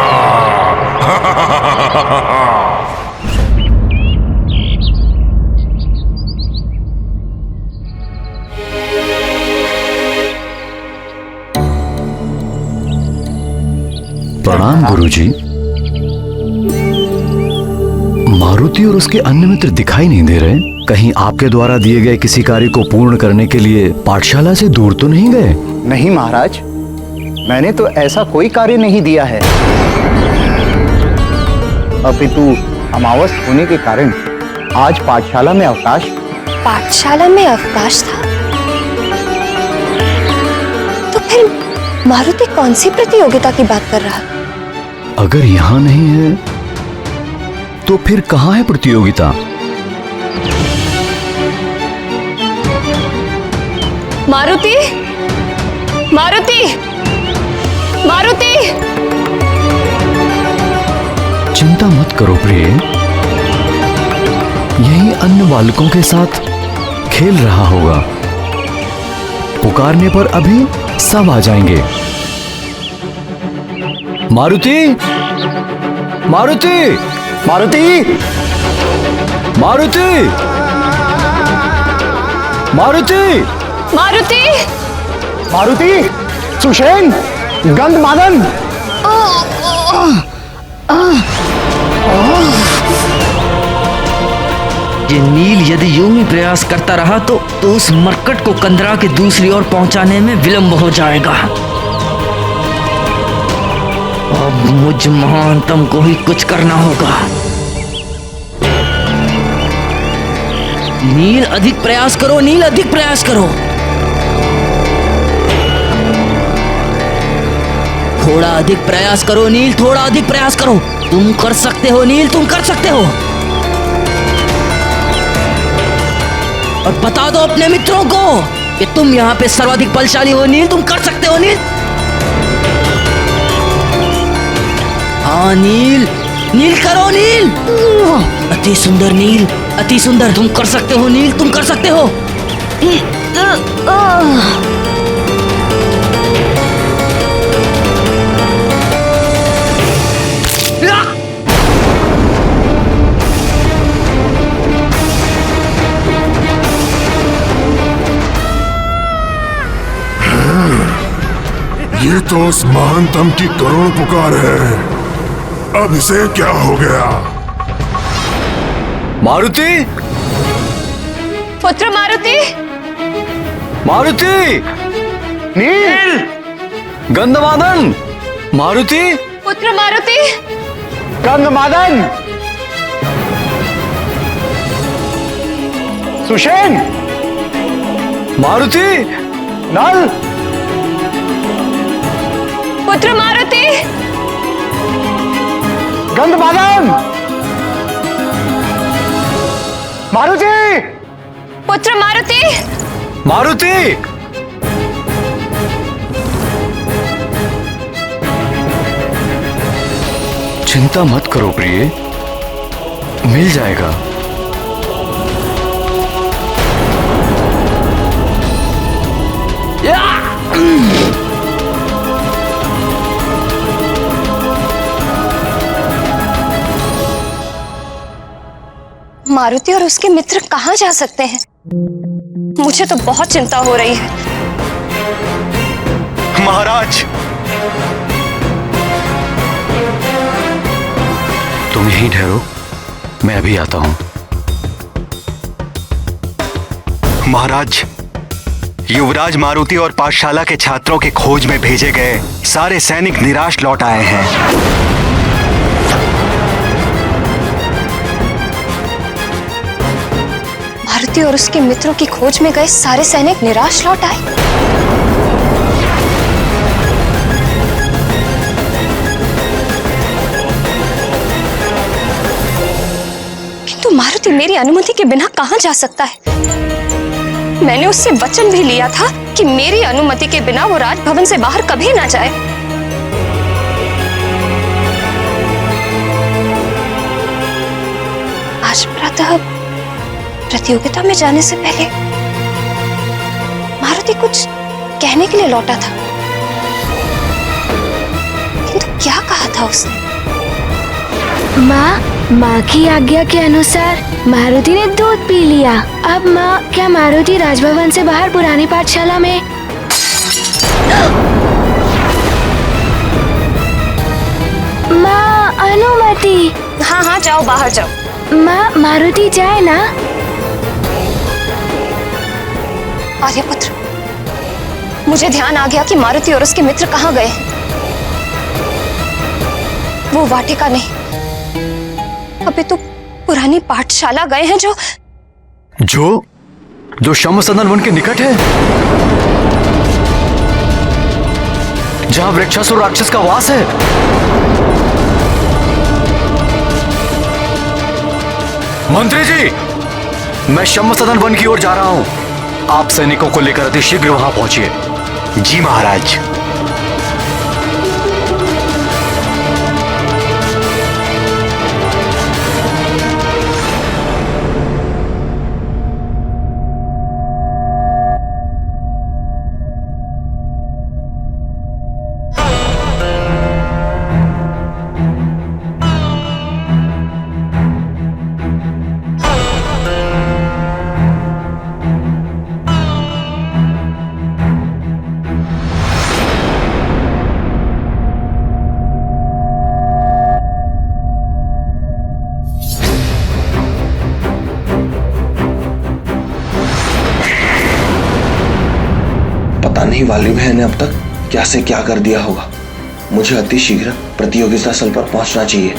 प्रणाम गुरुजी। मारुति और उसके अन्य मित्र दिखाई नहीं दे रहे। कहीं आपके द्वारा दिए गए किसी कार्य को पूर्ण करने के लिए पाठशाला से दूर तो नहीं गए? नहीं महाराज, मैंने तो ऐसा कोई कार्य नहीं दिया है। अपितु अमावस होने के कारण आज पाठशाला में अवकाश। पाठशाला में अवकाश था? तो फिर मारुति कौन सी प्रतियोगिता की बात कर रहा? अगर यहाँ नहीं है तो फिर कहाँ है प्रतियोगिता? मारुति, मारुति, मारुति! चिंता मत करो प्रिय, यही अन्य बालकों के साथ खेल रहा होगा। पुकारने पर अभी सब आ जाएंगे। मारुति, मारुति, मारुति, मारुति, मारुति, मारुति, मारुति, सुषेण, गंधमादन। ये नील यदि यूं ही प्रयास करता रहा तो उस मरकट को कंदरा के दूसरी ओर पहुंचाने में विलंब हो जाएगा। अब मुझ महानतम को ही कुछ करना होगा। नील अधिक प्रयास करो, नील अधिक प्रयास करो। थोड़ा अधिक प्रयास करो नील, थोड़ा अधिक प्रयास करो। तुम कर सकते हो नील, तुम कर सकते हो। और बता दो अपने मित्रों को कि तुम यहाँ पे सर्वाधिक बलशाली हो नील, तुम कर सकते हो नील। हाँ नील, नील करो नील। अति सुंदर नील, अति सुंदर। तुम कर सकते हो नील, तुम कर सकते हो। ये तो उस महानतम की करुण पुकार है। अब इसे क्या हो गया? मारुति, पुत्र मारुति, मारुति, नील, गंधमादन, मारुति, पुत्र मारुति, गंधमादन, सुषेण, मारुति, नल, पुत्र मारुति, गंधमादन, मारुति, पुत्र मारुति, मारुति। चिंता मत करो प्रिय, मिल जाएगा। मारुति और उसके मित्र कहाँ जा सकते हैं? मुझे तो बहुत चिंता हो रही है। महाराज, तुम यहीं ठहरो, मैं अभी आता हूं। महाराज, युवराज मारुति और पाठशाला के छात्रों के खोज में भेजे गए सारे सैनिक निराश लौट आए हैं। मारुति और उसके मित्रों की खोज में गए सारे सैनिक निराश लौट आए। किंतु मारुति मेरी अनुमति के बिना कहां जा सकता है? मैंने उससे वचन भी लिया था कि मेरी अनुमति के बिना वो राजभवन से बाहर कभी ना जाए। आज प्रातः प्रतियोगिता में जाने से पहले मारुति कुछ कहने के लिए लौटा था, किंतु क्या कहा था उसने? माँ की आज्ञा के अनुसार मारुति ने दूध पी लिया। अब माँ, क्या मारुति राजभवन से बाहर पुरानी पाठशाला में? माँ, अनुमति। हाँ हाँ, जाओ, बाहर जाओ। माँ, मारुति जाए ना? आर्यपुत्र, मुझे ध्यान आ गया कि मारुति और उसके मित्र कहाँ गए। वो वाटिका नहीं, अभी तो पुरानी पाठशाला गए हैं जो शमसदन वन के निकट है, जहां वृक्षासुर राक्षस का वास है। मंत्री जी, मैं शमसदन वन की ओर जा रहा हूं। आप सैनिकों को लेकर अति शीघ्र वहां पहुंचिए। जी महाराज। पता नहीं वाली बहन ने अब तक क्या से क्या कर दिया होगा। मुझे अति शीघ्र प्रतियोगिता स्थल पर पहुंचना चाहिए।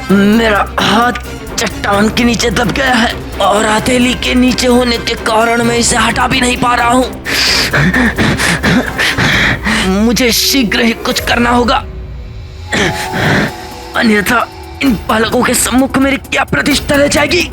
मेरा हाथ चट्टान के नीचे दब गया है और हथेली के नीचे होने के कारण मैं इसे हटा भी नहीं पा रहा हूँ। मुझे शीघ्र ही कुछ करना होगा, अन्यथा इन बालकों के सम्मुख मेरी क्या प्रतिष्ठा रह जाएगी।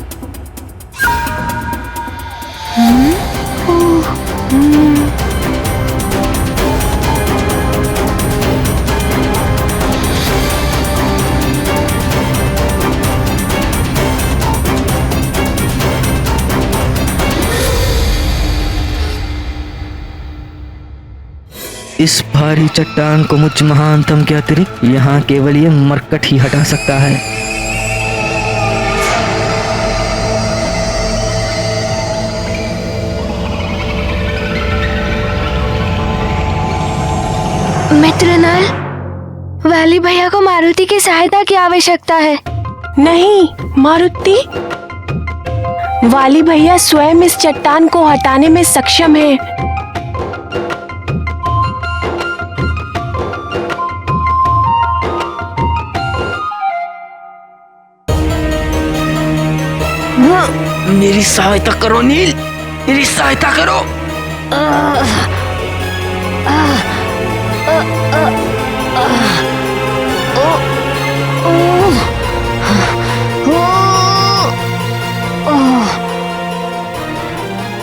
इस भारी चट्टान को मुझ महानतम के अतिरिक्त यहाँ केवल ये मरकट ही हटा सकता है। मित्र नल, वाली भैया को मारुति की सहायता की आवश्यकता है। नहीं मारुति, वाली भैया स्वयं इस चट्टान को हटाने में सक्षम है। मेरी सहायता करो नील, मेरी सहायता करो।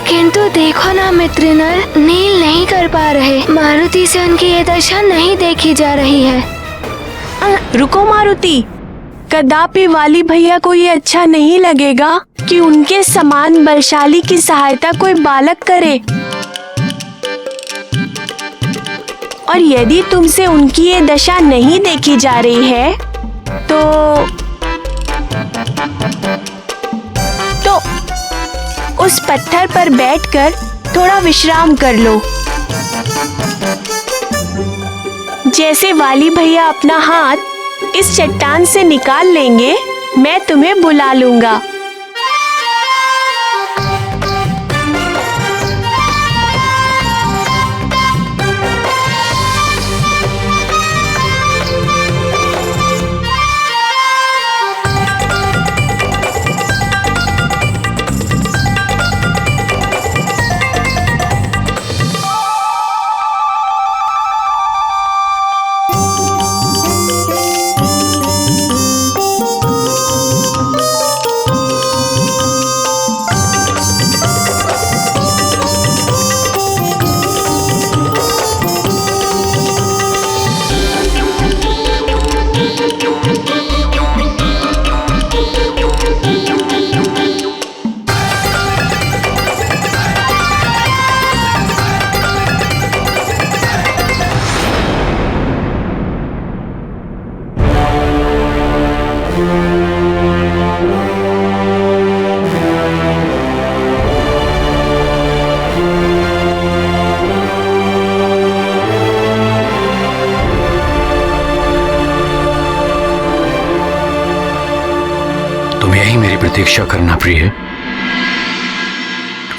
किंतु देखो ना मित्र नल, नील नहीं कर पा रहे। मारुति से उनकी ये दशा नहीं देखी जा रही है। रुको मारुति, कदापि वाली भैया को ये अच्छा नहीं लगेगा कि उनके समान बलशाली की सहायता कोई बालक करे। और यदि तुमसे उनकी ये दशा नहीं देखी जा रही है तो उस पत्थर पर बैठकर थोड़ा विश्राम कर लो। जैसे वाली भैया अपना हाथ इस चट्टान से निकाल लेंगे, मैं तुम्हें बुला लूंगा। तुम यही मेरी प्रतीक्षा करना प्रिय।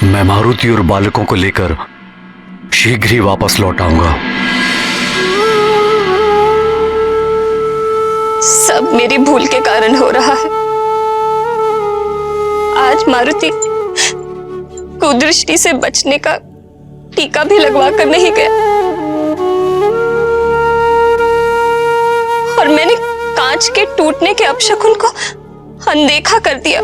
मैं मारुति और बालकों को लेकर शीघ्र ही वापस लौट आऊंगा। सब मेरी भूल के कारण हो रहा है। आज मारुति कुदृष्टि से बचने का टीका भी लगवा कर नहीं गया और मैंने कांच के टूटने के अपशकुन को अनदेखा कर दिया।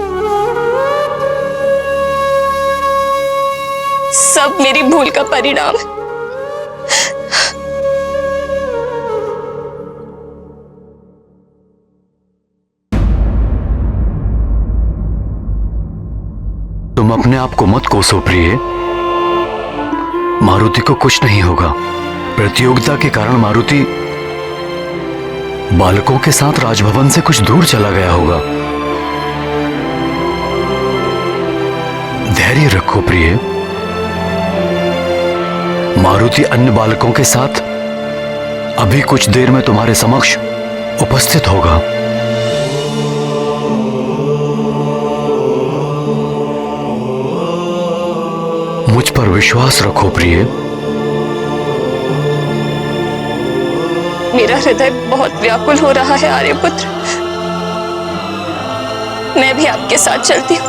सब मेरी भूल का परिणाम है। तुम अपने आप को मत कोसो प्रिय। मारुति को कुछ नहीं होगा। प्रतियोगिता के कारण मारुति बालकों के साथ राजभवन से कुछ दूर चला गया होगा। धैर्य रखो प्रिय। मारुति अन्य बालकों के साथ अभी कुछ देर में तुम्हारे समक्ष उपस्थित होगा। मुझ पर विश्वास रखो प्रिय। मेरा हृदय बहुत व्याकुल हो रहा है आर्यपुत्र। मैं भी आपके साथ चलती हूँ।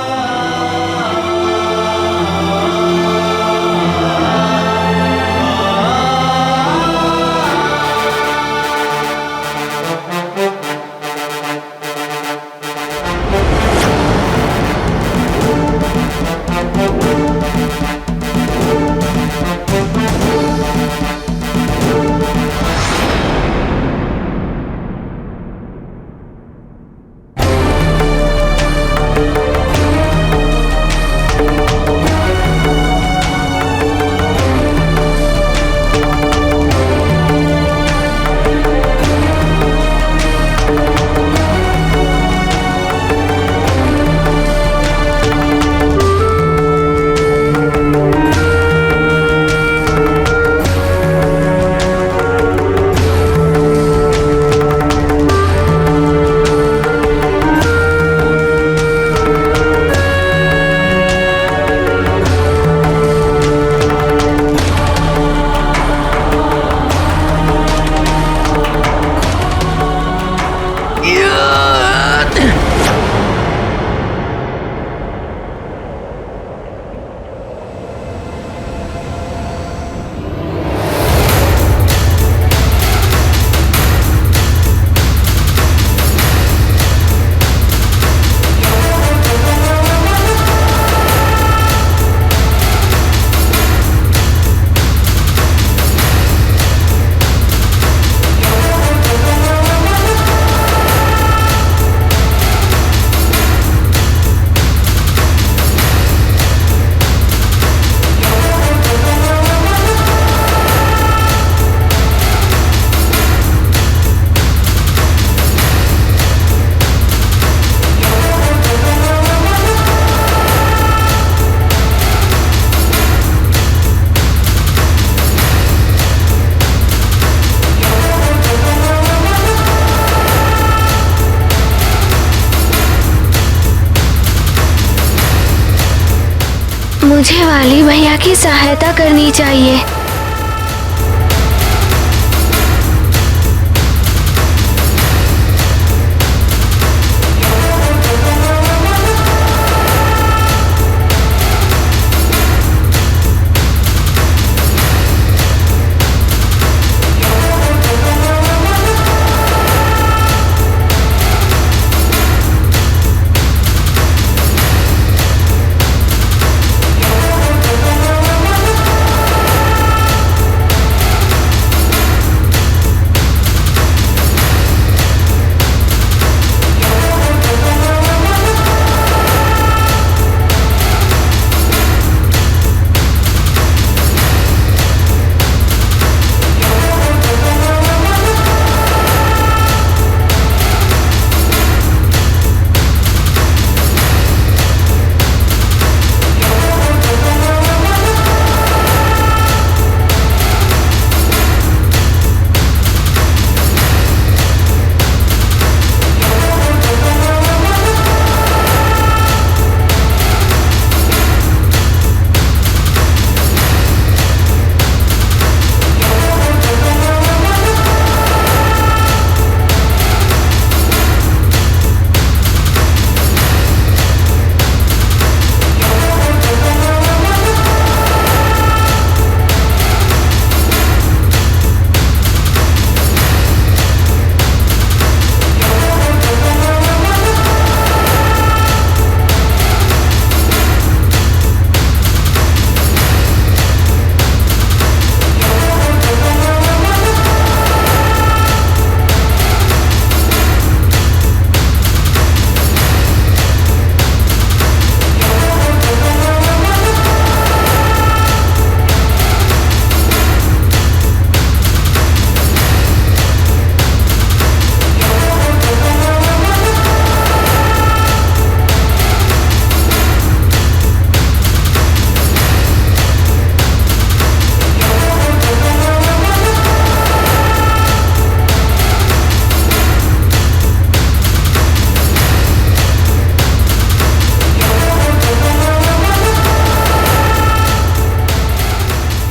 मुझे वाली भैया की सहायता करनी चाहिए।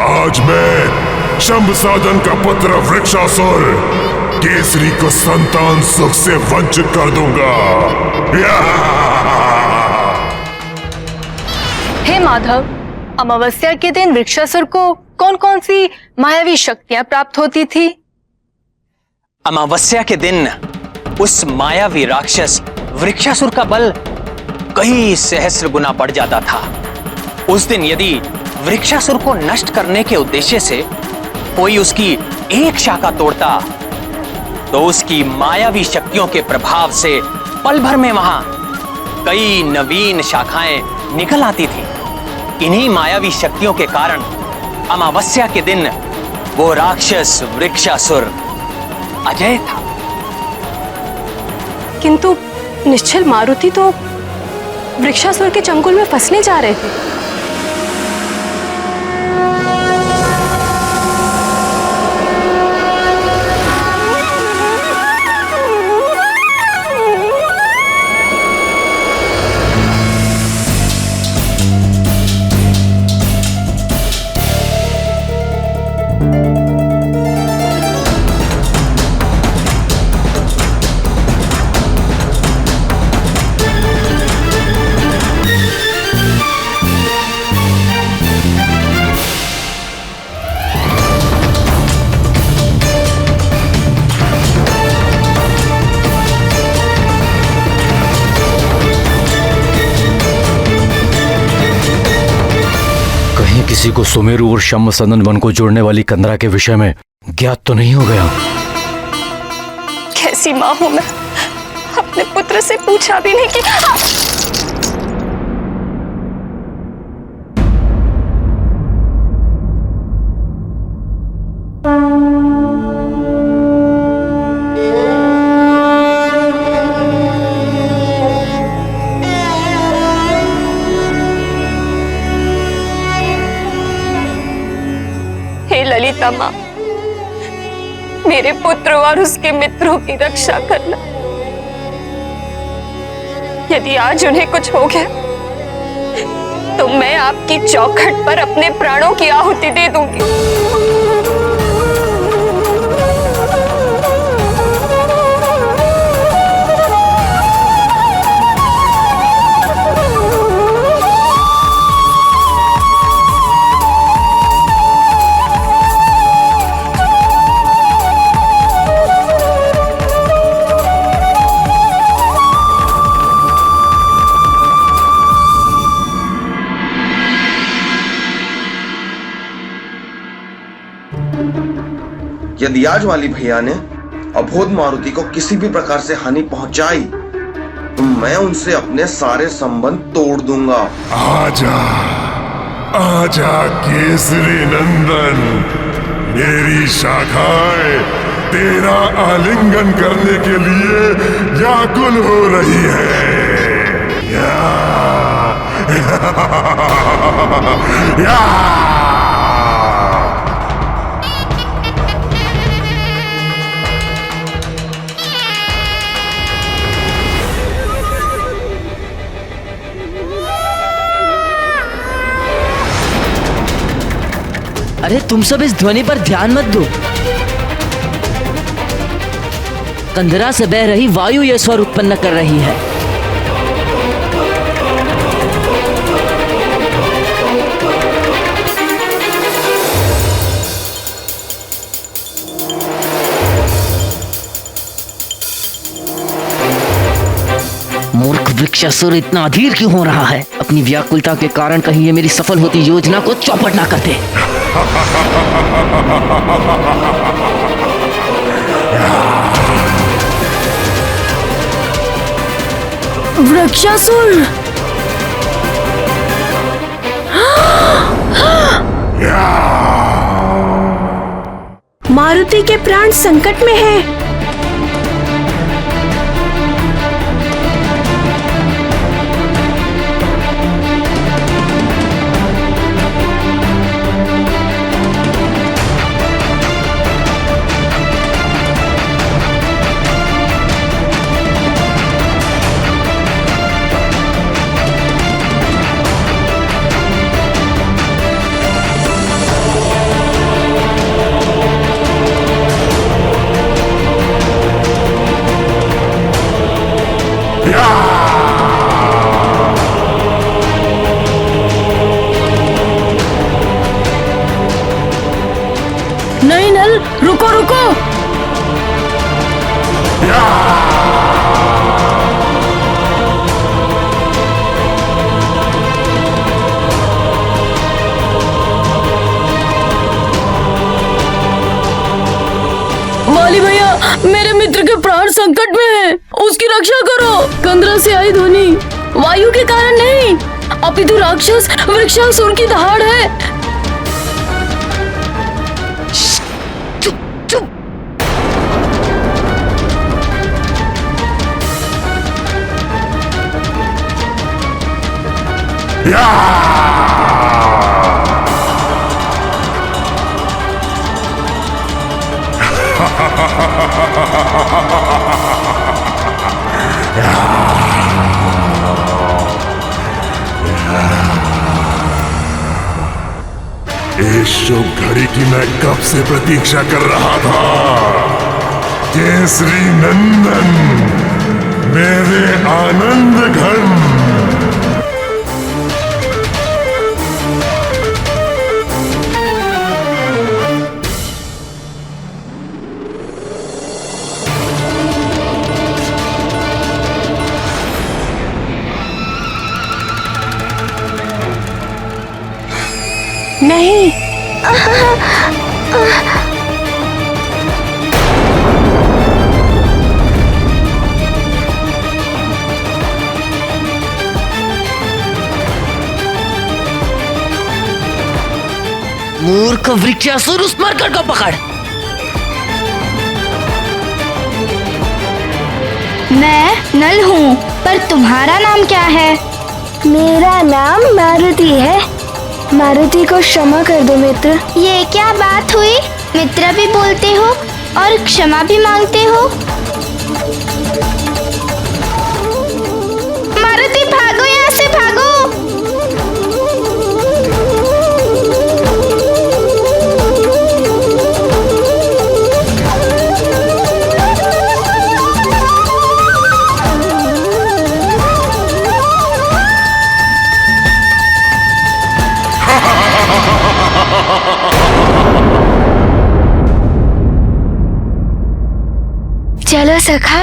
आज मैं शंभसादन का पुत्र वृक्षासुर केसरी को संतान सुख से वंचित कर दूंगा। हे माधव, अमावस्या के दिन वृक्षासुर को कौन कौन सी मायावी शक्तियां प्राप्त होती थी? अमावस्या के दिन उस मायावी राक्षस वृक्षासुर का बल कई सहस्र गुना बढ़ जाता था। उस दिन यदि वृक्षासुर को नष्ट करने के उद्देश्य से कोई उसकी एक शाखा तोड़ता तो उसकी मायावी शक्तियों के प्रभाव से पल भर में वहां कई नवीन शाखाएं निकल आती थी। इन्हीं मायावी शक्तियों के कारण अमावस्या के दिन वो राक्षस वृक्षासुर अजय था। किंतु निश्चल मारुति तो वृक्षासुर के चंगुल में फंसने जा रहे थे। किसी को सुमेरु और शंभसदन वन को जोड़ने वाली कंदरा के विषय में ज्ञात तो नहीं हो गया? कैसी मां हूं मैं, अपने पुत्र से पूछा भी नहीं कि ललिता मां, मेरे पुत्र और उसके मित्रों की रक्षा करना। यदि आज उन्हें कुछ हो गया तो मैं आपकी चौखट पर अपने प्राणों की आहुति दे दूंगी। यदि आज वाली भैया ने अबोध मारुति को किसी भी प्रकार से हानि पहुंचाई तो मैं उनसे अपने सारे संबंध तोड़ दूंगा। आजा, आजा केसरी नंदन, मेरी शाखाएं तेरा आलिंगन करने के लिए व्याकुल हो रही है। अरे तुम सब इस ध्वनि पर ध्यान मत दो। कंदरा से बह रही वायु यह स्वर उत्पन्न कर रही है। मूर्ख वृक्षासुर इतना अधीर क्यों हो रहा है? अपनी व्याकुलता के कारण कहीं ये मेरी सफल होती योजना को चौपट ना कर दे। वृक्षासुर! मारुति के प्राण संकट में हैं। रक्षा करो। कंदरा से आई ध्वनि वायु के कारण नहीं, अपितु राक्षस वृक्षासुर की दहाड़ है। चुप चुप। इस शुभ घड़ी की मैं कब से प्रतीक्षा कर रहा था। केसरी नंदन, मेरे आनंद घन। नहीं। मूर्ख वृक्षासुर, उस मरकट को पकड़। मैं नल हूँ, पर तुम्हारा नाम क्या है? मेरा नाम मारुति है। मारुति को क्षमा कर दो मित्र। ये क्या बात हुई? मित्र भी बोलते हो और क्षमा भी मांगते हो। मारुति भागो, यहाँ से भागो। चलो सखा,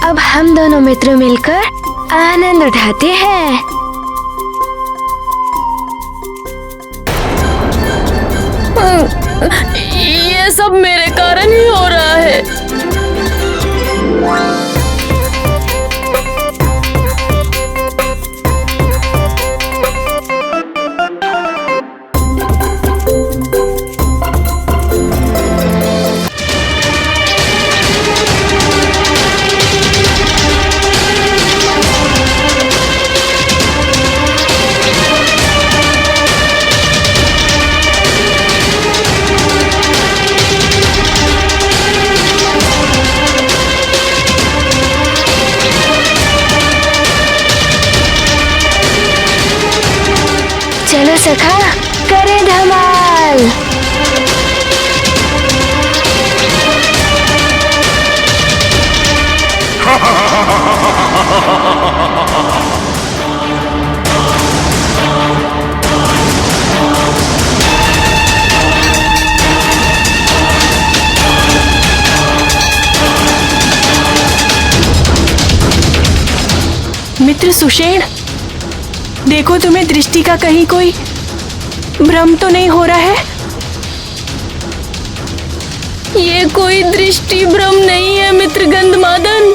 अब हम दोनों मित्र मिलकर आनंद उठाते हैं। ये सब मेरे कारण ही हो रहा है। चलो सखा, करें धमाल। मित्र सुषेण, देखो तुम्हें दृष्टि का कहीं कोई भ्रम तो नहीं हो रहा है? ये कोई दृष्टि भ्रम नहीं है मित्र गंधमादन,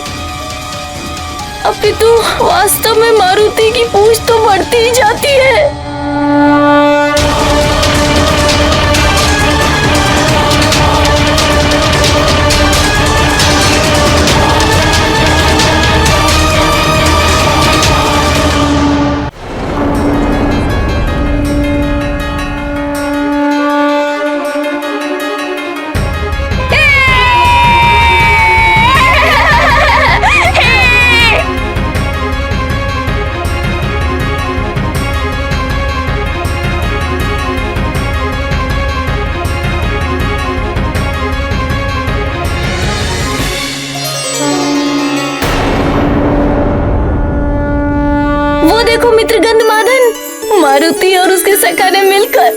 अपितु वास्तव में मारुति की पूंछ तो बढ़ती ही जाती है। देखो मित्र गंधमादन, मारुति और उसके सखा ने मिलकर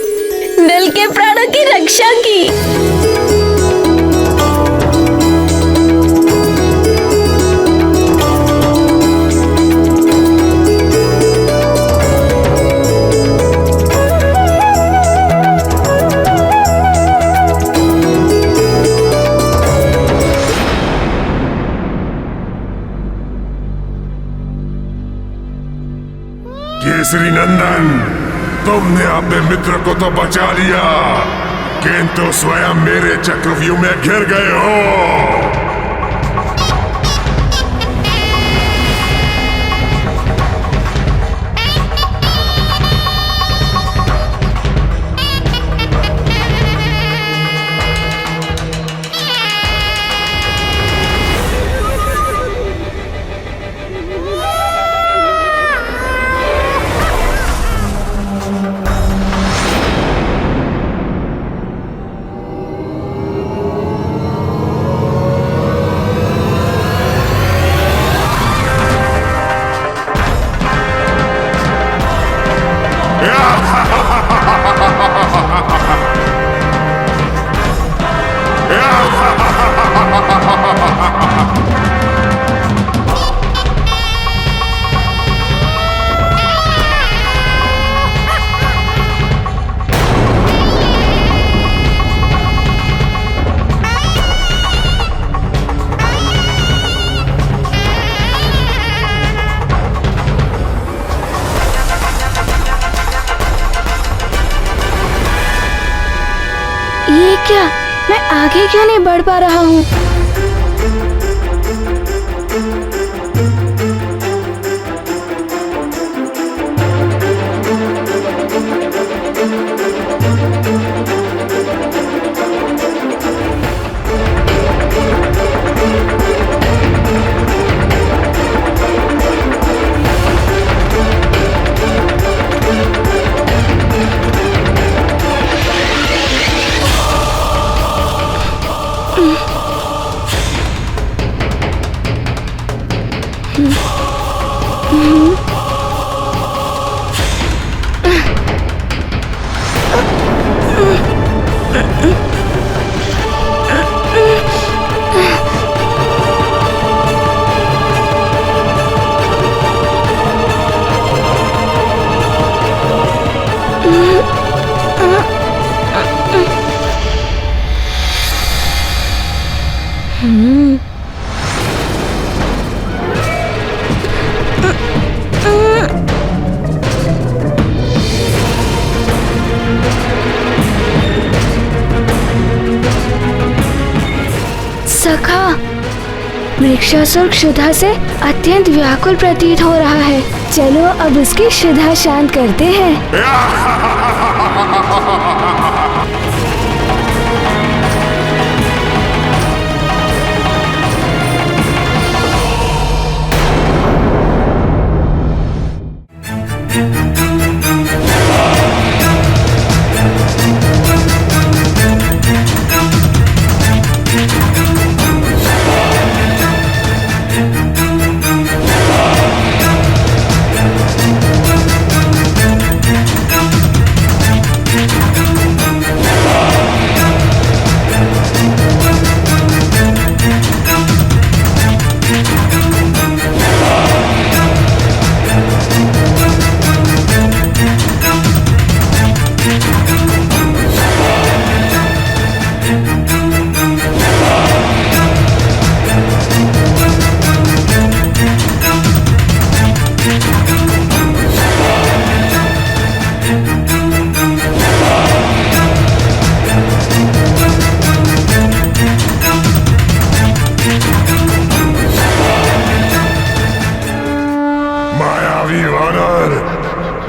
नल के प्राणों की रक्षा की। केसरी नंदन, तुमने अपने मित्र को तो बचा लिया, किंतु स्वयं मेरे चक्रव्यूह में घिर गए हो। ये क्या? मैं आगे क्यों नहीं बढ़ पा रहा हूँ? सखा, वृक्षासुर क्षुधा से अत्यंत व्याकुल प्रतीत हो रहा है। चलो अब उसकी क्षुधा शांत करते हैं।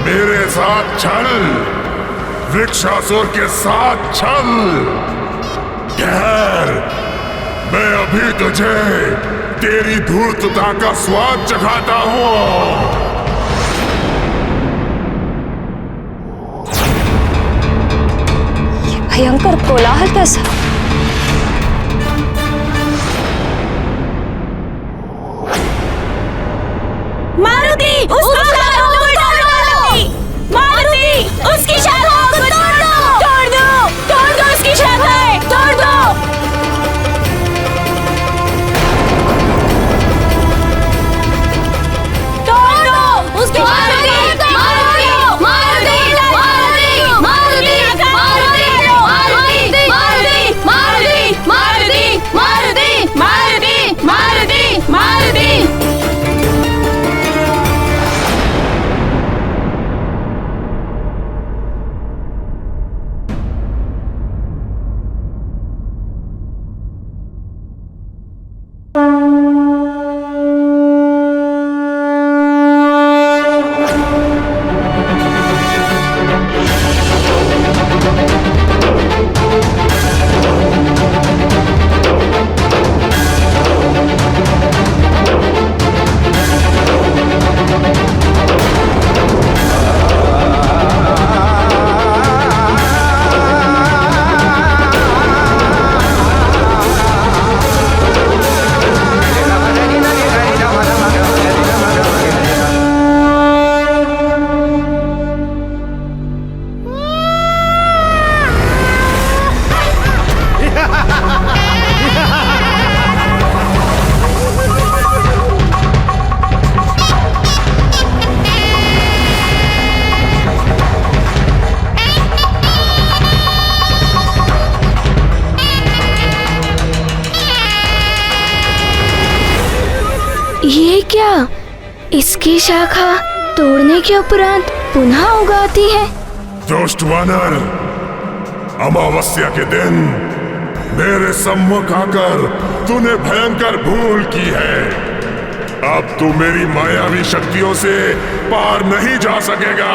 मेरे साथ चल, वृक्षासुर के साथ चल। ठहर, मैं अभी तुझे तेरी धूर्तता का स्वाद चखाता हूँ। भयंकर कोलाहल कैसा? मारुति, उसकी शाखाओं को तोड़ो! मारुति, उसकी शाखाओं को तोड़ दो! तोड़ दो! तोड़ दो उसकी शाखाएं! तोड़ दो! तोड़ दो! उसकी शाखाएं! ये क्या? इसकी शाखा तोड़ने के उपरांत पुनः उगाती है। दुष्ट वानर, अमावस्या के दिन मेरे सम्मुख आकर तूने भयंकर भूल की है। अब तू मेरी मायावी शक्तियों से पार नहीं जा सकेगा।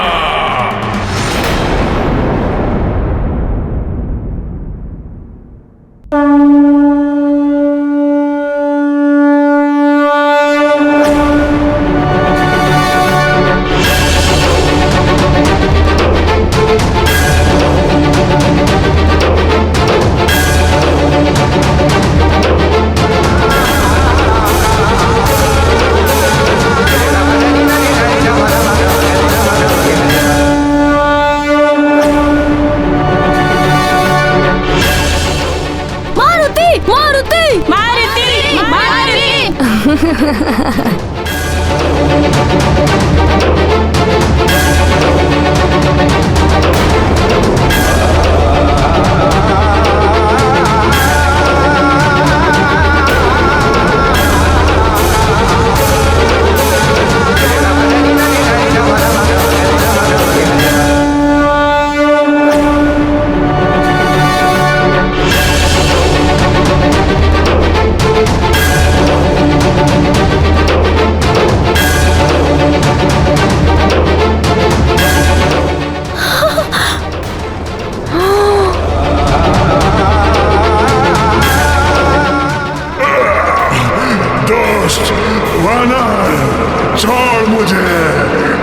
छोड़ मुझे,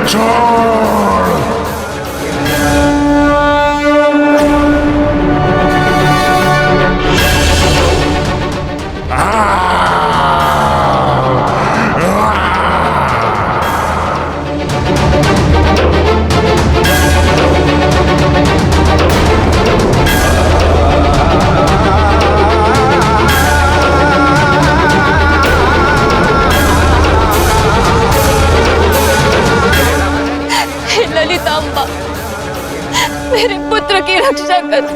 छोड़। ललितांबा, मेरे पुत्र की रक्षा कर।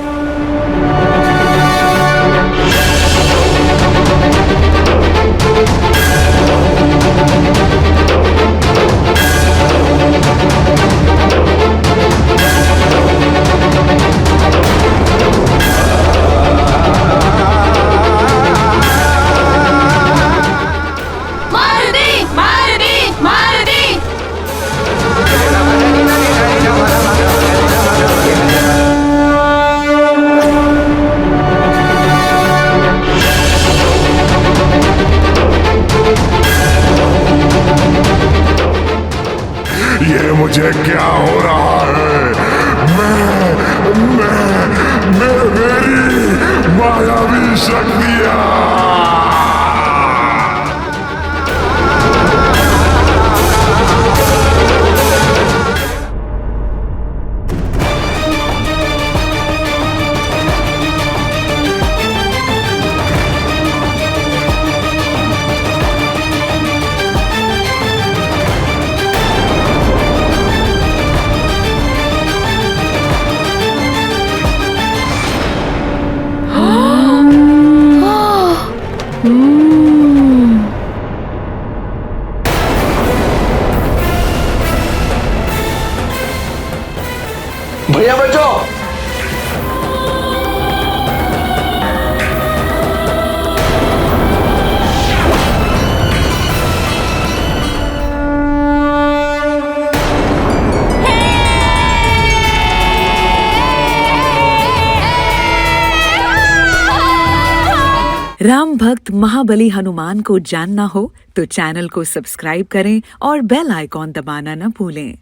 ये मुझे क्या हो रहा है? मेरी मायावी शक्तियां। भैया बचाओ। राम भक्त महाबली हनुमान को जानना हो तो चैनल को सब्सक्राइब करें और बेल आइकॉन दबाना न भूलें।